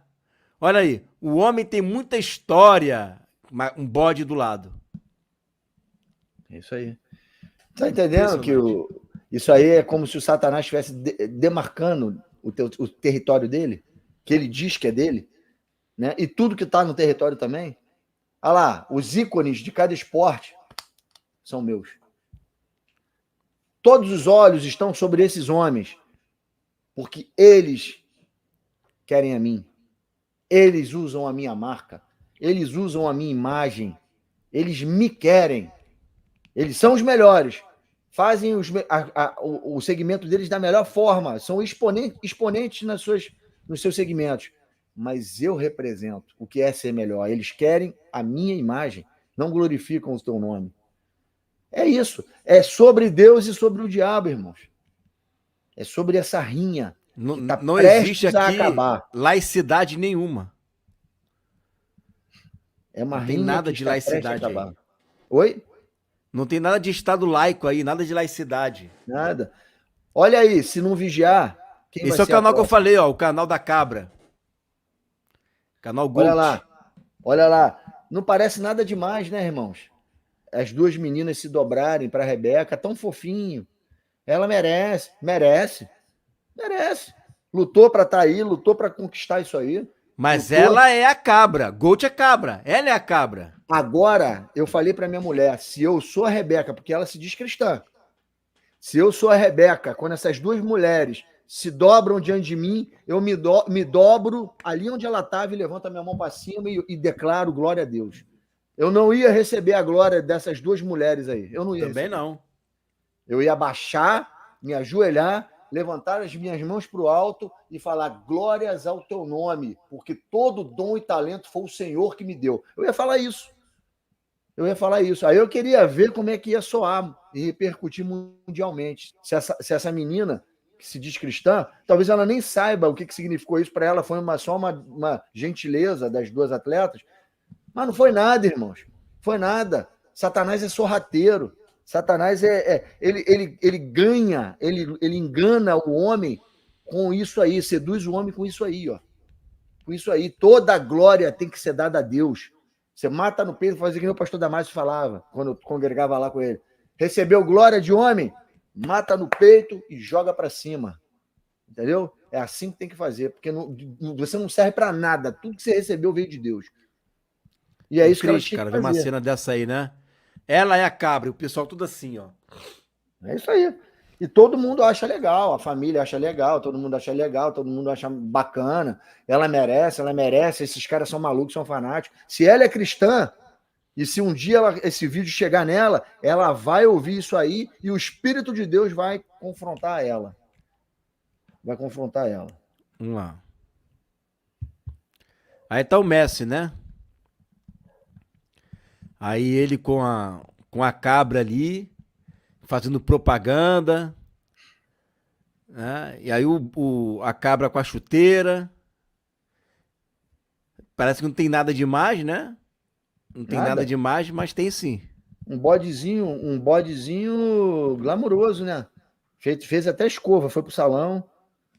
Olha aí, o homem tem muita história, um bode do lado. É isso aí. Tá entendendo que Impressionante. isso aí é como se o Satanás estivesse demarcando o território dele, que ele diz que é dele, né? E tudo que está no território também. Olha lá, os ícones de cada esporte são meus. Todos os olhos estão sobre esses homens, porque eles querem a mim. Eles usam a minha marca. Eles usam a minha imagem. Eles me querem. Eles são os melhores. Fazem o segmento deles da melhor forma. São exponentes nos seus segmentos. Mas eu represento o que é ser melhor. Eles querem a minha imagem. Não glorificam o teu nome. É isso. É sobre Deus e sobre o diabo, irmãos. É sobre essa rinha que está Não existe prestes a aqui acabar. laicidade nenhuma. É uma Não tem rinha nada que de está prestes a laicidade acabar. aí. Oi? Não tem nada de estado laico aí, nada de laicidade. Nada. Olha aí, se não vigiar, quem vai Esse é o ser a canal que eu próxima? falei, ó, o canal da cabra. Canal Olha Gold. lá, olha lá. Não parece nada demais, né, irmãos? As duas meninas se dobrarem para a Rebeca, tão fofinho. Ela merece, merece, merece. Lutou para estar aí, lutou para conquistar isso aí. Mas Lutou. ela é a cabra. Gold é cabra. Ela é a cabra. Agora, eu falei para minha mulher, se eu sou a Rebeca, porque ela se diz cristã, se eu sou a Rebeca, quando essas duas mulheres se dobram diante de mim, eu me dobro ali onde ela estava e levanto a minha mão para cima e declaro glória a Deus. Eu não ia receber a glória dessas duas mulheres aí. Eu não ia Também receber. não. Eu ia baixar, me ajoelhar, levantar as minhas mãos para o alto e falar glórias ao teu nome, porque todo dom e talento foi o Senhor que me deu. Eu ia falar isso. Eu ia falar isso. Aí eu queria ver como é que ia soar e repercutir mundialmente. Se essa menina que se diz cristã, talvez ela nem saiba o que significou isso para ela, foi só uma gentileza das duas atletas. Mas não foi nada, irmãos. Foi nada. Satanás é sorrateiro. Satanás ele ganha, ele engana o homem com isso aí, seduz o homem com isso aí, ó. Com isso aí. Toda a glória tem que ser dada a Deus. Você mata no peito, fazer que o pastor Damásio falava, quando eu congregava lá com ele. Recebeu glória de homem, mata no peito e joga para cima. Entendeu? É assim que tem que fazer, porque você não serve para nada. Tudo que você recebeu veio de Deus. E é isso que ela Triste, tinha cara, que ver uma fazer. cena dessa aí, né? Ela é a cabra, e o pessoal tudo assim, ó. É isso aí. E todo mundo acha legal, a família acha legal, todo mundo acha legal, todo mundo acha bacana. Ela merece, esses caras são malucos, são fanáticos. Se ela é cristã, e se um dia esse vídeo chegar nela, ela vai ouvir isso aí e o Espírito de Deus vai confrontar ela. Vai confrontar ela. Vamos lá. Aí tá o Messi, né? Aí ele com a cabra ali, fazendo propaganda, né? E aí a cabra com a chuteira. Parece que não tem nada demais, né? Não tem nada Nada. demais, mas tem sim. Um bodezinho glamuroso, né? Fez até escova, foi pro salão,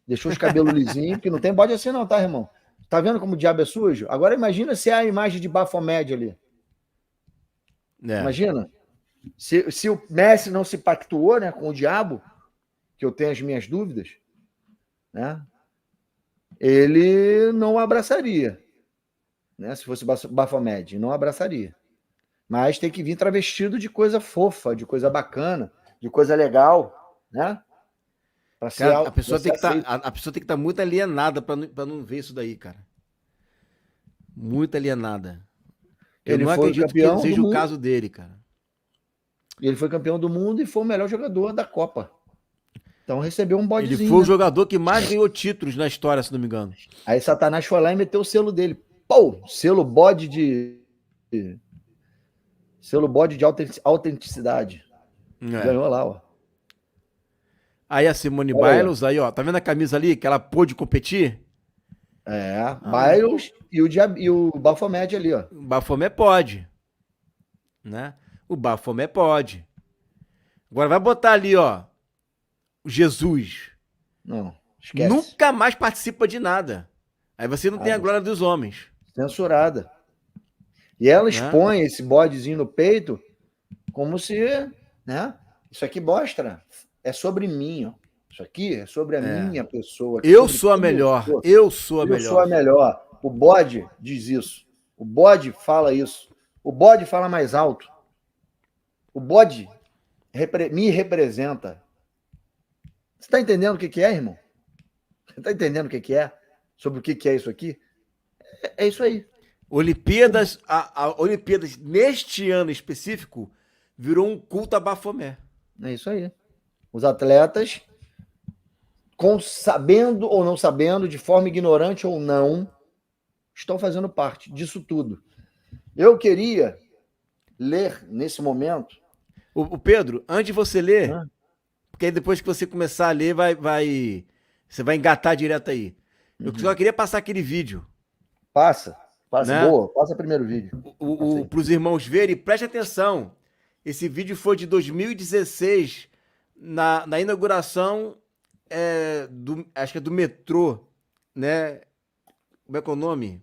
deixou os cabelos lisinhos, porque não tem bode assim não, tá, irmão? Tá vendo como o diabo é sujo? Agora imagina se é a imagem de Baphomet ali. É. Imagina. Se o Messi não se pactuou, né, com o diabo, que eu tenho as minhas dúvidas, né? Ele não abraçaria, né? Se fosse Baphomet, não abraçaria. Mas tem que vir travestido de coisa fofa, de coisa bacana, de coisa legal, né? Para ser, Cara, a pessoa tem que estar, aceito. a pessoa tem que estar muito alienada pra não ver isso daí, cara. Muito alienada. Eu Ele não foi acredito que campeão do seja o mundo. caso dele, cara. Ele foi campeão do mundo e foi o melhor jogador da Copa. Então recebeu um Ele bodezinho, foi o né? jogador que mais ganhou títulos na história, se não me engano. Aí Satanás foi lá e meteu o selo dele. Pô, selo bode de autenticidade. É. Ganhou lá, ó. Aí a Simone Olha aí, ó. Biles, aí, ó, tá vendo a camisa ali que ela pôde competir? É, Ah, Biles e o Baphomet ali, ó. o Bafomé pode, né? O Bafomé pode. Agora vai botar ali, ó, Jesus. Não, esquece. Nunca mais participa de nada. Aí você não tem a glória dos homens. Censurada. E ela Né? expõe esse bodezinho no peito como se, né? Isso aqui mostra, é sobre mim, ó. Isso aqui é sobre a minha pessoa. Eu sou a melhor. Eu sou a melhor. Eu sou a melhor. O bode diz isso. O bode fala isso. O bode fala mais alto. O bode me representa. Você está entendendo o que é, irmão? Você está entendendo o que é? Sobre o que é isso aqui? É isso aí. Olimpíadas, a Olimpíadas, neste ano específico, virou um culto a Bafomé. É isso aí. Os atletas, sabendo ou não sabendo, de forma ignorante ou não, estão fazendo parte disso tudo. Eu queria ler nesse momento. O Pedro, antes de você ler, porque aí depois que você começar a ler, você vai engatar direto aí. Eu só queria passar aquele vídeo. Passa, né? Boa, passa primeiro vídeo. Para os irmãos verem, preste atenção. Esse vídeo foi de 2016, na inauguração acho que é do metrô, né? Como é que é o nome?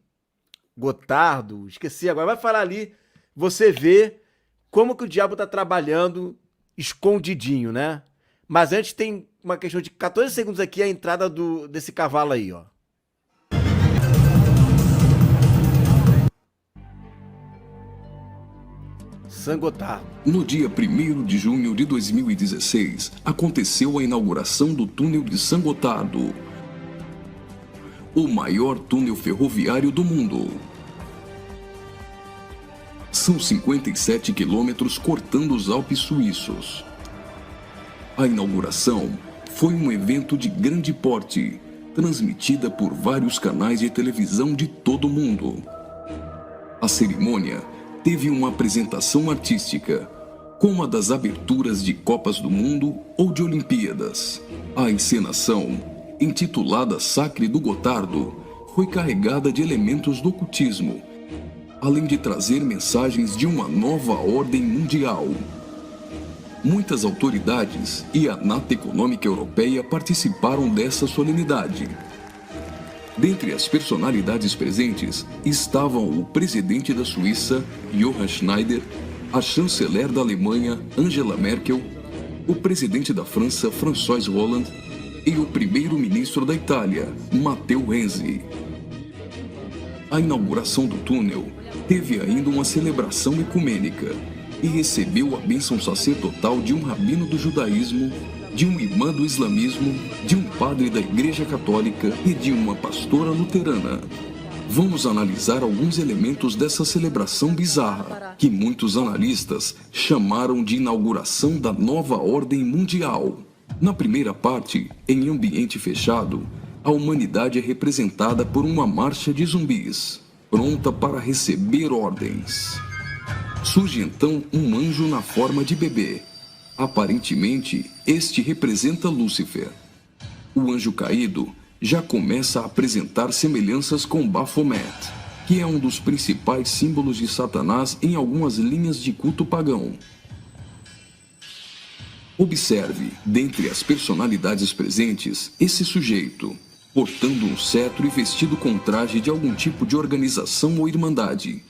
Gotardo, esqueci agora. Vai falar ali, você vê como que o diabo tá trabalhando escondidinho, né? Mas antes tem uma questão de 14 segundos aqui, a entrada desse cavalo aí, ó. Sangotardo. No dia 1º de junho de 2016, aconteceu a inauguração do túnel de Sangotardo, o maior túnel ferroviário do mundo. São 57 quilômetros cortando os Alpes suíços. A inauguração foi um evento de grande porte, transmitida por vários canais de televisão de todo o mundo. A cerimônia teve uma apresentação artística, como a das aberturas de Copas do Mundo ou de Olimpíadas. A encenação, intitulada Sacre do Gotardo, foi carregada de elementos do ocultismo, além de trazer mensagens de uma nova ordem mundial. Muitas autoridades e a Nata Econômica Europeia participaram dessa solenidade. Dentre as personalidades presentes estavam o presidente da Suíça, Johann Schneider, a chanceler da Alemanha, Angela Merkel, o presidente da França, François Hollande, e o primeiro-ministro da Itália, Matteo Renzi. A inauguração do túnel teve ainda uma celebração ecumênica e recebeu a bênção sacerdotal de um rabino do judaísmo, de um imã do islamismo, de um padre da Igreja Católica e de uma pastora luterana. Vamos analisar alguns elementos dessa celebração bizarra, que muitos analistas chamaram de inauguração da nova ordem mundial. Na primeira parte, em ambiente fechado, a humanidade é representada por uma marcha de zumbis, pronta para receber ordens. Surge então um anjo na forma de bebê. Aparentemente, este representa Lúcifer. O anjo caído já começa a apresentar semelhanças com Baphomet, que é um dos principais símbolos de Satanás em algumas linhas de culto pagão. Observe, dentre as personalidades presentes, esse sujeito, portando um cetro e vestido com traje de algum tipo de organização ou irmandade.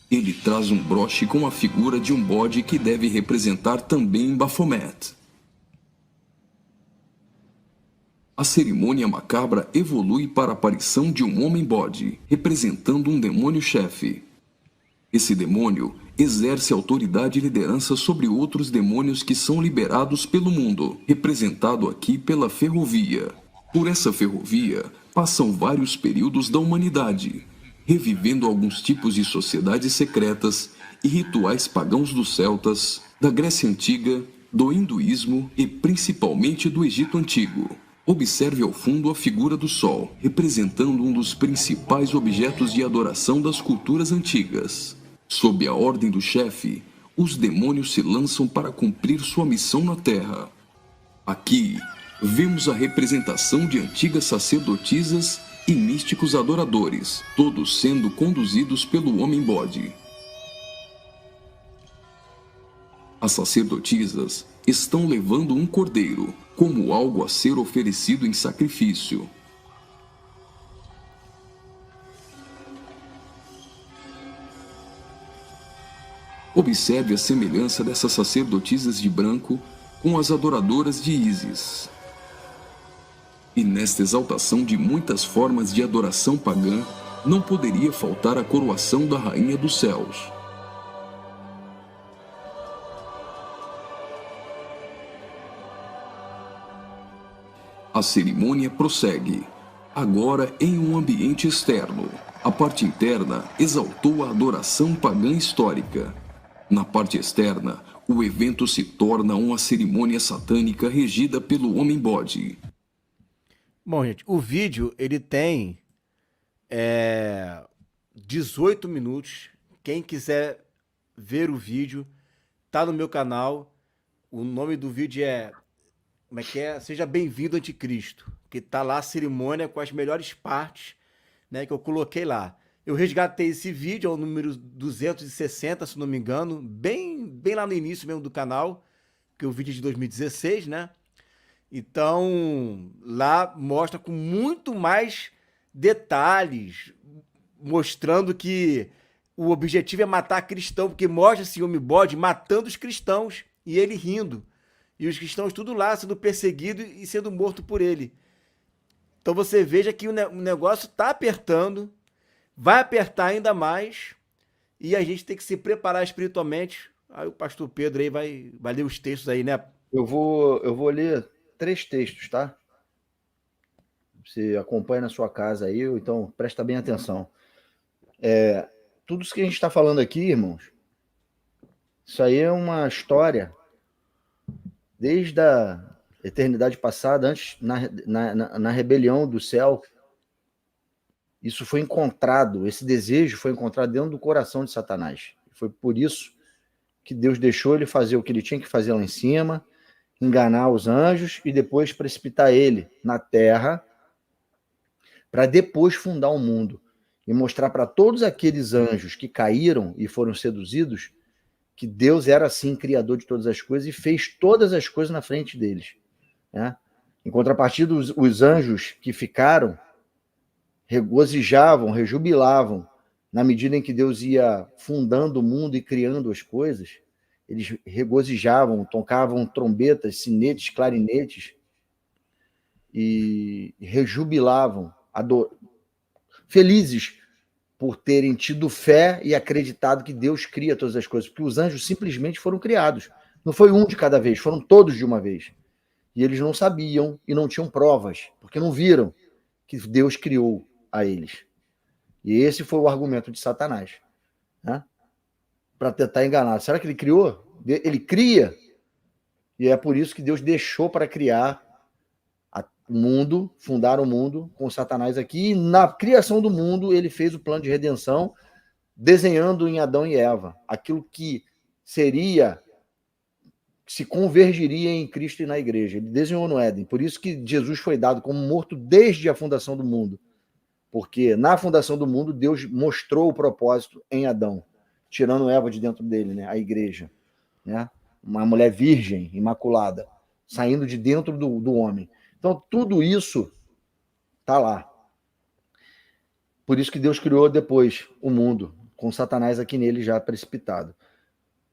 Ele traz um broche com a figura de um bode que deve representar também Baphomet. A cerimônia macabra evolui para a aparição de um homem-bode, representando um demônio-chefe. Esse demônio exerce autoridade e liderança sobre outros demônios que são liberados pelo mundo, representado aqui pela ferrovia. Por essa ferrovia, passam vários períodos da humanidade, revivendo alguns tipos de sociedades secretas e rituais pagãos dos celtas, da Grécia Antiga, do hinduísmo e principalmente do Egito Antigo. Observe ao fundo a figura do Sol, representando um dos principais objetos de adoração das culturas antigas. Sob a ordem do chefe, os demônios se lançam para cumprir sua missão na Terra. Aqui, vemos a representação de antigas sacerdotisas e místicos adoradores, todos sendo conduzidos pelo homem-bode. As sacerdotisas estão levando um cordeiro como algo a ser oferecido em sacrifício. Observe a semelhança dessas sacerdotisas de branco com as adoradoras de Ísis. E nesta exaltação de muitas formas de adoração pagã, não poderia faltar a coroação da Rainha dos Céus. A cerimônia prossegue, agora em um ambiente externo. A parte interna exaltou a adoração pagã histórica. Na parte externa, o evento se torna uma cerimônia satânica regida pelo homem-bode. Bom, gente, o vídeo ele tem 18 minutos. Quem quiser ver o vídeo, tá no meu canal. O nome do vídeo é... Como é que é? Seja bem-vindo, Anticristo. Que tá lá a cerimônia com as melhores partes, né, que eu coloquei lá. Eu resgatei esse vídeo, é o número 260, se não me engano, bem lá no início mesmo do canal, que é o vídeo de 2016, né? Então, lá mostra com muito mais detalhes, mostrando que o objetivo é matar cristão, porque mostra esse homem-bode matando os cristãos e ele rindo. E os cristãos tudo lá sendo perseguidos e sendo morto por ele. Então você veja que o negócio está apertando, vai apertar ainda mais, e a gente tem que se preparar espiritualmente. Aí o pastor Pedro aí vai ler os textos aí, né? Eu vou ler 3 textos, tá? Você acompanha na sua casa aí, então presta bem atenção. Tudo isso que a gente está falando aqui, irmãos, isso aí é uma história desde a eternidade passada, antes, na rebelião do céu. Isso foi encontrado, esse desejo foi encontrado dentro do coração de Satanás. Foi por isso que Deus deixou ele fazer o que ele tinha que fazer lá em cima, enganar os anjos e depois precipitar ele na terra, para depois fundar o mundo e mostrar para todos aqueles anjos que caíram e foram seduzidos que Deus era assim criador de todas as coisas e fez todas as coisas na frente deles, né? Em contrapartida, os anjos que ficaram regozijavam, rejubilavam na medida em que Deus ia fundando o mundo e criando as coisas. Eles regozijavam, tocavam trombetas, sinetes, clarinetes e rejubilavam, felizes por terem tido fé e acreditado que Deus cria todas as coisas, porque os anjos simplesmente foram criados. Não foi um de cada vez, foram todos de uma vez. E eles não sabiam e não tinham provas, porque não viram que Deus criou a eles. E esse foi o argumento de Satanás, né? Para tentar enganar. Será que ele criou? Ele cria. E é por isso que Deus deixou para criar o mundo, fundar o mundo com Satanás aqui. E na criação do mundo, ele fez o plano de redenção, desenhando em Adão e Eva aquilo que seria, se convergiria em Cristo e na igreja. Ele desenhou no Éden. Por isso que Jesus foi dado como morto desde a fundação do mundo. Porque na fundação do mundo, Deus mostrou o propósito em Adão, tirando Eva de dentro dele, né? A igreja, né? Uma mulher virgem, imaculada, saindo de dentro do homem. Então, tudo isso está lá. Por isso que Deus criou depois o mundo, com Satanás aqui nele já precipitado.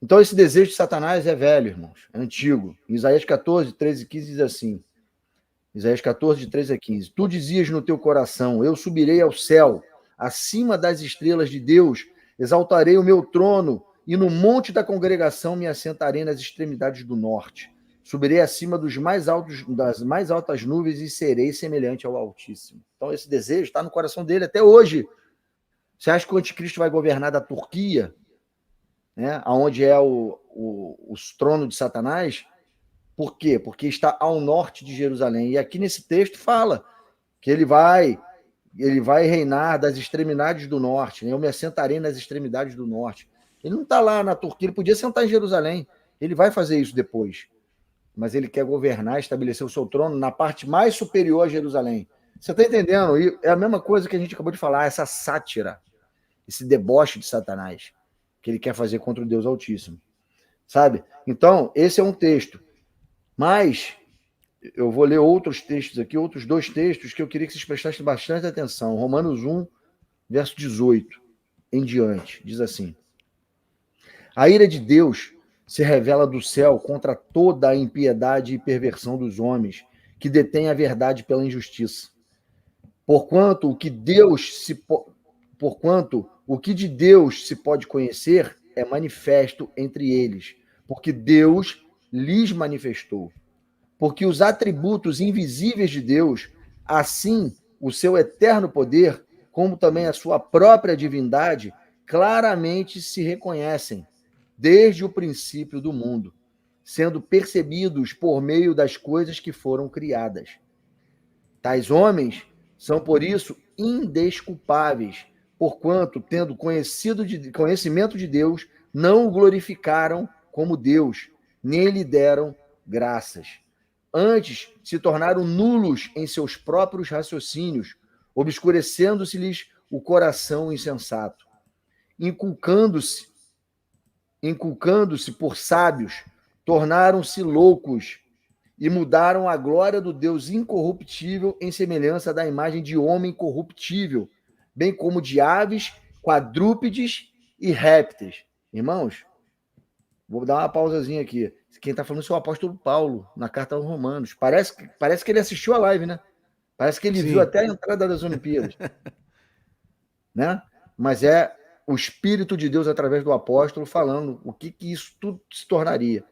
Então, esse desejo de Satanás é velho, irmãos, é antigo. Em Isaías 14, 13 e 15 diz assim, Isaías 14, de 13 a 15. Tu dizias no teu coração, eu subirei ao céu, acima das estrelas de Deus, exaltarei o meu trono, e no monte da congregação me assentarei nas extremidades do norte. Subirei acima das mais altas nuvens e serei semelhante ao Altíssimo. Então esse desejo está no coração dele até hoje. Você acha que o anticristo vai governar da Turquia, né, onde é o trono de Satanás? Por quê? Porque está ao norte de Jerusalém. E aqui nesse texto fala que ele vai reinar das extremidades do norte. Né? Eu me assentarei nas extremidades do norte. Ele não está lá na Turquia, ele podia sentar em Jerusalém. Ele vai fazer isso depois. Mas ele quer governar, estabelecer o seu trono na parte mais superior a Jerusalém. Você está entendendo? E é a mesma coisa que a gente acabou de falar, essa sátira, esse deboche de Satanás, que ele quer fazer contra o Deus Altíssimo. sabe? Então, esse é um texto. Mas eu vou ler outros textos aqui, outros 2 textos que eu queria que vocês prestassem bastante atenção. Romanos 1, verso 18 em diante, diz assim: a ira de Deus se revela do céu contra toda a impiedade e perversão dos homens que detêm a verdade pela injustiça. Porquanto o que de Deus se pode conhecer é manifesto entre eles, porque Deus lhes manifestou. Porque os atributos invisíveis de Deus, assim o seu eterno poder, como também a sua própria divindade, claramente se reconhecem desde o princípio do mundo, sendo percebidos por meio das coisas que foram criadas. Tais homens são, por isso, indesculpáveis, porquanto, tendo conhecimento de Deus, não o glorificaram como Deus, nem lhe deram graças. Antes, se tornaram nulos em seus próprios raciocínios, obscurecendo-se-lhes o coração insensato. Inculcando-se por sábios, tornaram-se loucos e mudaram a glória do Deus incorruptível em semelhança da imagem de homem corruptível, bem como de aves, quadrúpedes e répteis. Irmãos, vou dar uma pausazinha aqui. Quem está falando é o apóstolo Paulo, na carta aos Romanos. Parece que ele assistiu a live, né? Parece que ele viu até a entrada das Olimpíadas. Né? Mas é o Espírito de Deus, através do apóstolo, falando o que isso tudo se tornaria.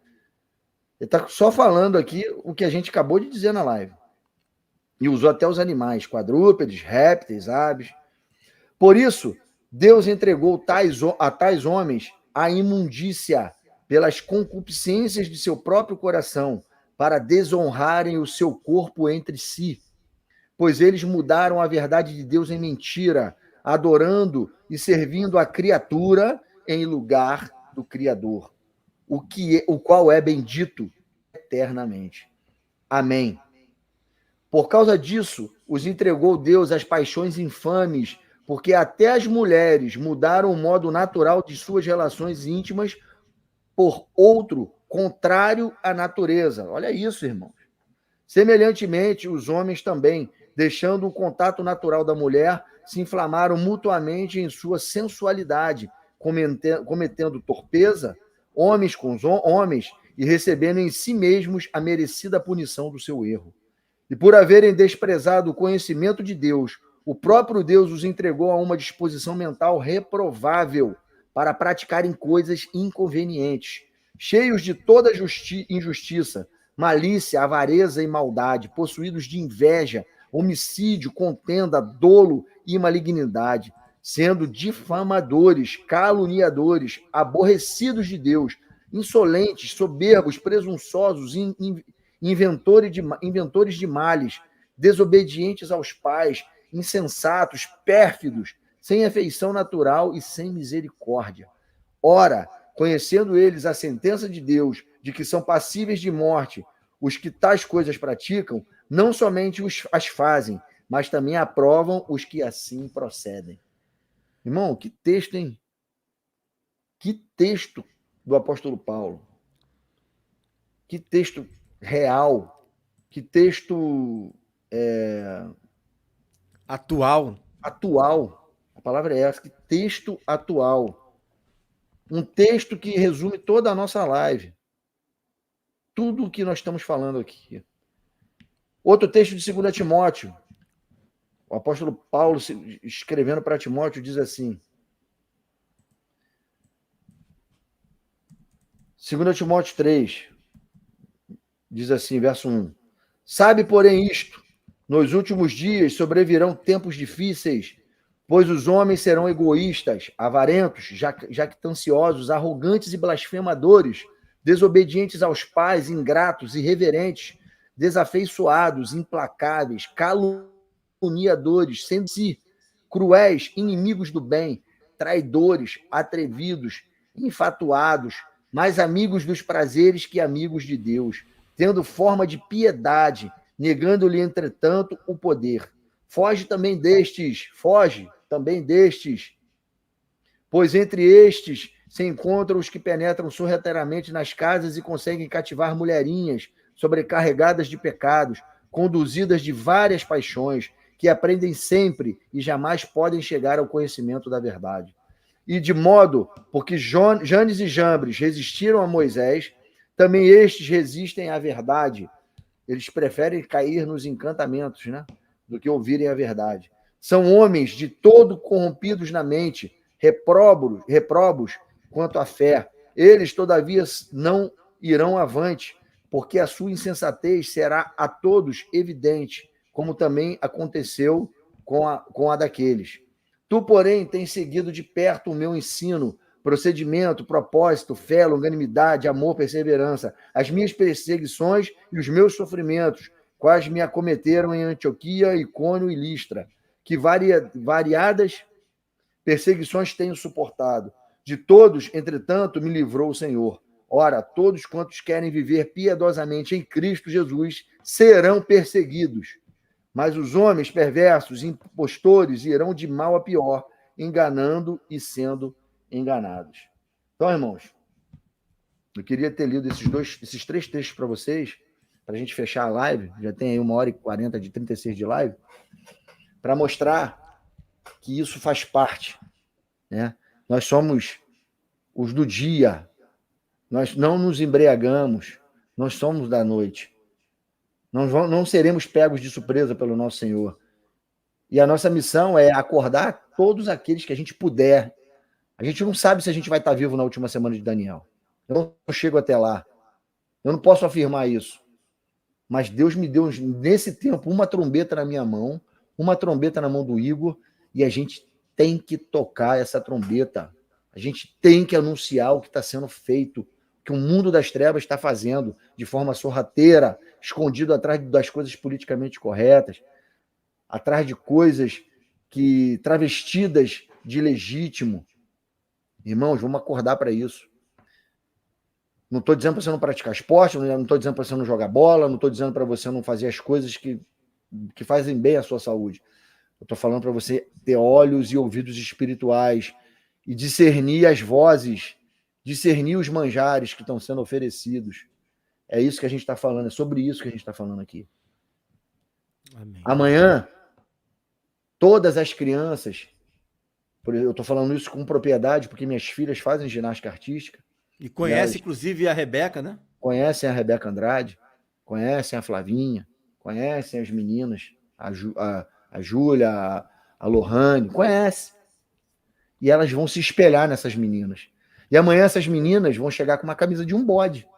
Ele está só falando aqui o que a gente acabou de dizer na live. E usou até os animais, quadrúpedes, répteis, aves. Por isso, Deus entregou a tais homens a imundícia pelas concupiscências de seu próprio coração, para desonrarem o seu corpo entre si. Pois eles mudaram a verdade de Deus em mentira, adorando e servindo a criatura em lugar do Criador, o qual é bendito eternamente. Amém. Por causa disso, os entregou Deus às paixões infames, porque até as mulheres mudaram o modo natural de suas relações íntimas por outro contrário à natureza. Olha isso, irmãos. Semelhantemente, os homens também, deixando o contato natural da mulher, se inflamaram mutuamente em sua sensualidade, cometendo torpeza, homens com homens, e recebendo em si mesmos a merecida punição do seu erro. E por haverem desprezado o conhecimento de Deus, o próprio Deus os entregou a uma disposição mental reprovável para praticarem coisas inconvenientes, cheios de toda injustiça, malícia, avareza e maldade, possuídos de inveja, homicídio, contenda, dolo e malignidade, sendo difamadores, caluniadores, aborrecidos de Deus, insolentes, soberbos, presunçosos, inventores de males, desobedientes aos pais, insensatos, pérfidos, sem afeição natural e sem misericórdia. Ora, conhecendo eles a sentença de Deus, de que são passíveis de morte os que tais coisas praticam, não somente as fazem, mas também aprovam os que assim procedem. Irmão, que texto, hein? Que texto do apóstolo Paulo. Que texto real. Que texto atual. Atual. A palavra é essa. Que texto atual. Um texto que resume toda a nossa live. Tudo o que nós estamos falando aqui. Outro texto de 2 Timóteo. O apóstolo Paulo, escrevendo para Timóteo, diz assim. 2 Timóteo 3, diz assim, verso 1. Sabe, porém, isto, nos últimos dias sobrevirão tempos difíceis, pois os homens serão egoístas, avarentos, jactanciosos, arrogantes e blasfemadores, desobedientes aos pais, ingratos, irreverentes, desafeiçoados, implacáveis, caluniadores, sendo si, cruéis, inimigos do bem, traidores, atrevidos, infatuados, mais amigos dos prazeres que amigos de Deus, tendo forma de piedade, negando-lhe, entretanto, o poder. Foge também destes, pois entre estes se encontram os que penetram sorrateiramente nas casas e conseguem cativar mulherinhas sobrecarregadas de pecados, conduzidas de várias paixões, que aprendem sempre e jamais podem chegar ao conhecimento da verdade. E de modo, porque Janes e Jambres resistiram a Moisés, também estes resistem à verdade. Eles preferem cair nos encantamentos, né, do que ouvirem a verdade. São homens de todo corrompidos na mente, reprobos quanto à fé. Eles, todavia, não irão avante, porque a sua insensatez será a todos evidente, como também aconteceu com a daqueles. Tu, porém, tens seguido de perto o meu ensino, procedimento, propósito, fé, longanimidade, amor, perseverança, as minhas perseguições e os meus sofrimentos, quais me acometeram em Antioquia, Icônio e Listra, que variadas perseguições tenho suportado. De todos, entretanto, me livrou o Senhor. Ora, todos quantos querem viver piedosamente em Cristo Jesus serão perseguidos. Mas os homens perversos, impostores, irão de mal a pior, enganando e sendo enganados. Então, irmãos, eu queria ter lido esses 3 textos para vocês, para a gente fechar a live. Já tem aí 1h40 de 36 de live, para mostrar que isso faz parte, né? Nós somos os do dia, nós não nos embriagamos, nós somos da noite. Não seremos pegos de surpresa pelo nosso Senhor. E a nossa missão é acordar todos aqueles que a gente puder. A gente não sabe se a gente vai estar vivo na última semana de Daniel. Eu não chego até lá. Eu não posso afirmar isso. Mas Deus me deu, nesse tempo, uma trombeta na minha mão, uma trombeta na mão do Igor, e a gente tem que tocar essa trombeta. A gente tem que anunciar o que está sendo feito, que o mundo das trevas está fazendo de forma sorrateira, escondido atrás das coisas politicamente corretas, atrás de coisas que travestidas de legítimo. Irmãos, vamos acordar para isso. Não estou dizendo para você não praticar esporte, não estou dizendo para você não jogar bola, não estou dizendo para você não fazer as coisas que fazem bem à sua saúde. Eu estou falando para você ter olhos e ouvidos espirituais e discernir as vozes, discernir os manjares que estão sendo oferecidos. É isso que a gente está falando, é sobre isso que a gente está falando aqui. Amém. Amanhã, todas as crianças, eu estou falando isso com propriedade, porque minhas filhas fazem ginástica artística. E conhece, inclusive, a Rebeca, né? Conhecem a Rebeca Andrade, conhecem a Flavinha, conhecem as meninas, a Júlia, a Lohane, conhecem. E elas vão se espelhar nessas meninas. E amanhã essas meninas vão chegar com uma camisa de um bode.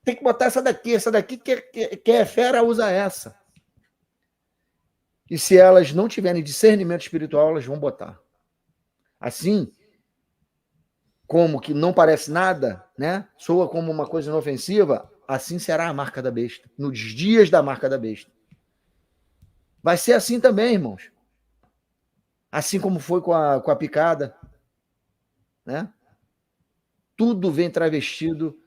Tem que botar essa daqui que é fera, usa essa. E se elas não tiverem discernimento espiritual, elas vão botar. Assim, como que não parece nada, né? Soa como uma coisa inofensiva, assim será a marca da besta, nos dias da marca da besta. Vai ser assim também, irmãos. Assim como foi com a picada, né? Tudo vem travestido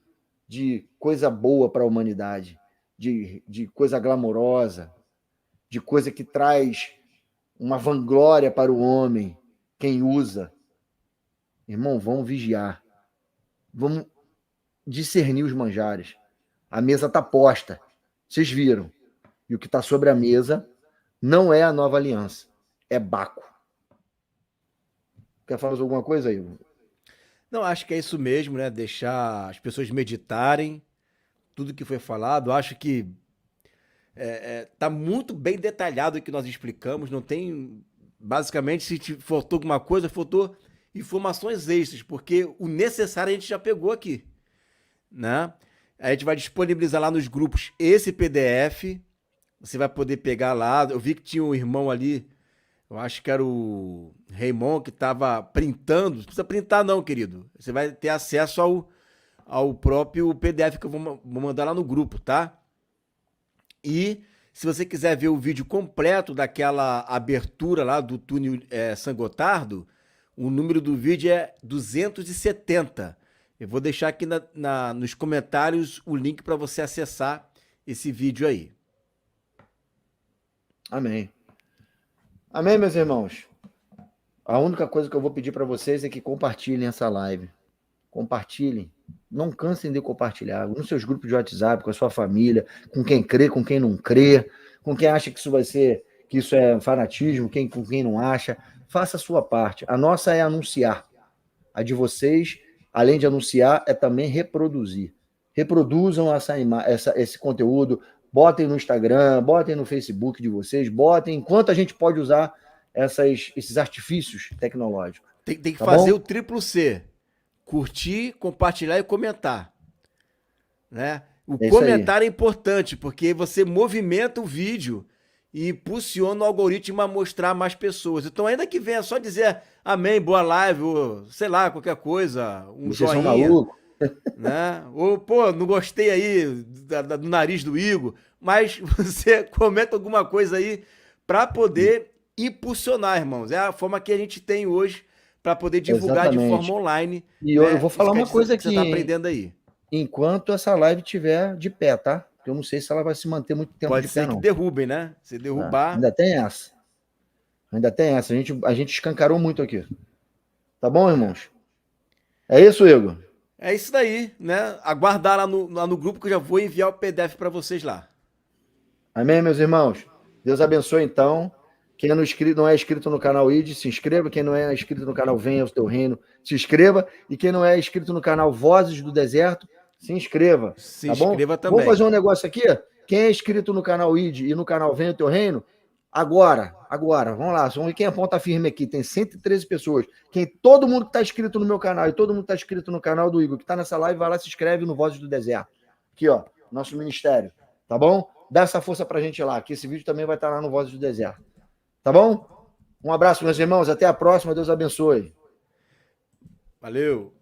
de coisa boa para a humanidade, de coisa glamourosa, de coisa que traz uma vanglória para o homem, quem usa. Irmão, vamos vigiar. Vamos discernir os manjares. A mesa está posta. Vocês viram. E o que está sobre a mesa não é a nova aliança. É Baco. Quer falar alguma coisa aí? Não, acho que é isso mesmo, né? Deixar as pessoas meditarem tudo que foi falado. Acho que tá muito bem detalhado o que nós explicamos. Não tem... Basicamente, se te faltou alguma coisa, faltou informações extras, porque o necessário a gente já pegou aqui, né? A gente vai disponibilizar lá nos grupos esse PDF. Você vai poder pegar lá. Eu vi que tinha um irmão ali, eu acho que era o Raymond, que estava printando. Não precisa printar não, querido. Você vai ter acesso ao próprio PDF que eu vou mandar lá no grupo, tá? E se você quiser ver o vídeo completo daquela abertura lá do túnel San Gotardo, o número do vídeo é 270. Eu vou deixar aqui nos comentários o link para você acessar esse vídeo aí. Amém. Amém, meus irmãos? A única coisa que eu vou pedir para vocês é que compartilhem essa live. Compartilhem. Não cansem de compartilhar. Nos seus grupos de WhatsApp, com a sua família, com quem crê, com quem não crê, com quem acha que isso é fanatismo, com quem não acha. Faça a sua parte. A nossa é anunciar. A de vocês, além de anunciar, é também reproduzir. Reproduzam esse conteúdo, botem no Instagram, botem no Facebook de vocês, botem enquanto a gente pode usar esses artifícios tecnológicos. Tem que Tá fazer bom? o triplo C. Curtir, compartilhar e comentar. Né? O É isso aí. comentário é importante, porque você movimenta o vídeo e impulsiona o algoritmo a mostrar a mais pessoas. Então, ainda que venha só dizer amém, boa live, ou sei lá, qualquer coisa, um Vocês são joinha, malucos? né? Ou, pô, não gostei aí do nariz do Igor, mas você comenta alguma coisa aí para poder impulsionar, irmãos. É a forma que a gente tem hoje para poder divulgar de Exatamente. forma online. E né? eu vou falar Isso quer uma dizer coisa que você aqui, tá hein? aprendendo aí. Enquanto essa live estiver de pé, tá? Porque eu não sei se ela vai se manter muito tempo Pode de pé, ser que não. derrubem, né? Se derrubar. Ainda tem essa. Ainda tem essa. A gente escancarou muito aqui. Tá bom, irmãos? É isso, Igor? É isso daí, né? Aguardar lá no grupo que eu já vou enviar o PDF para vocês lá. Amém, meus irmãos? Deus abençoe, então. Quem não é inscrito no canal ID, se inscreva. Quem não é inscrito no canal Venha ao Teu Reino, se inscreva. E quem não é inscrito no canal Vozes do Deserto, se inscreva. Se tá bom? inscreva também. Vamos fazer um negócio aqui? Quem é inscrito no canal ID e no canal Venha ao Teu Reino, agora, vamos lá. Vamos ver quem é ponta firme aqui. Tem 113 pessoas. Todo mundo que está inscrito no meu canal e todo mundo que está inscrito no canal do Igor, que está nessa live, vai lá, se inscreve no Vozes do Deserto. Aqui, ó, nosso ministério. Tá bom? Dá essa força pra gente lá, que esse vídeo também vai estar lá no Vozes do Deserto. Tá bom? Um abraço, meus irmãos. Até a próxima. Deus abençoe. Valeu.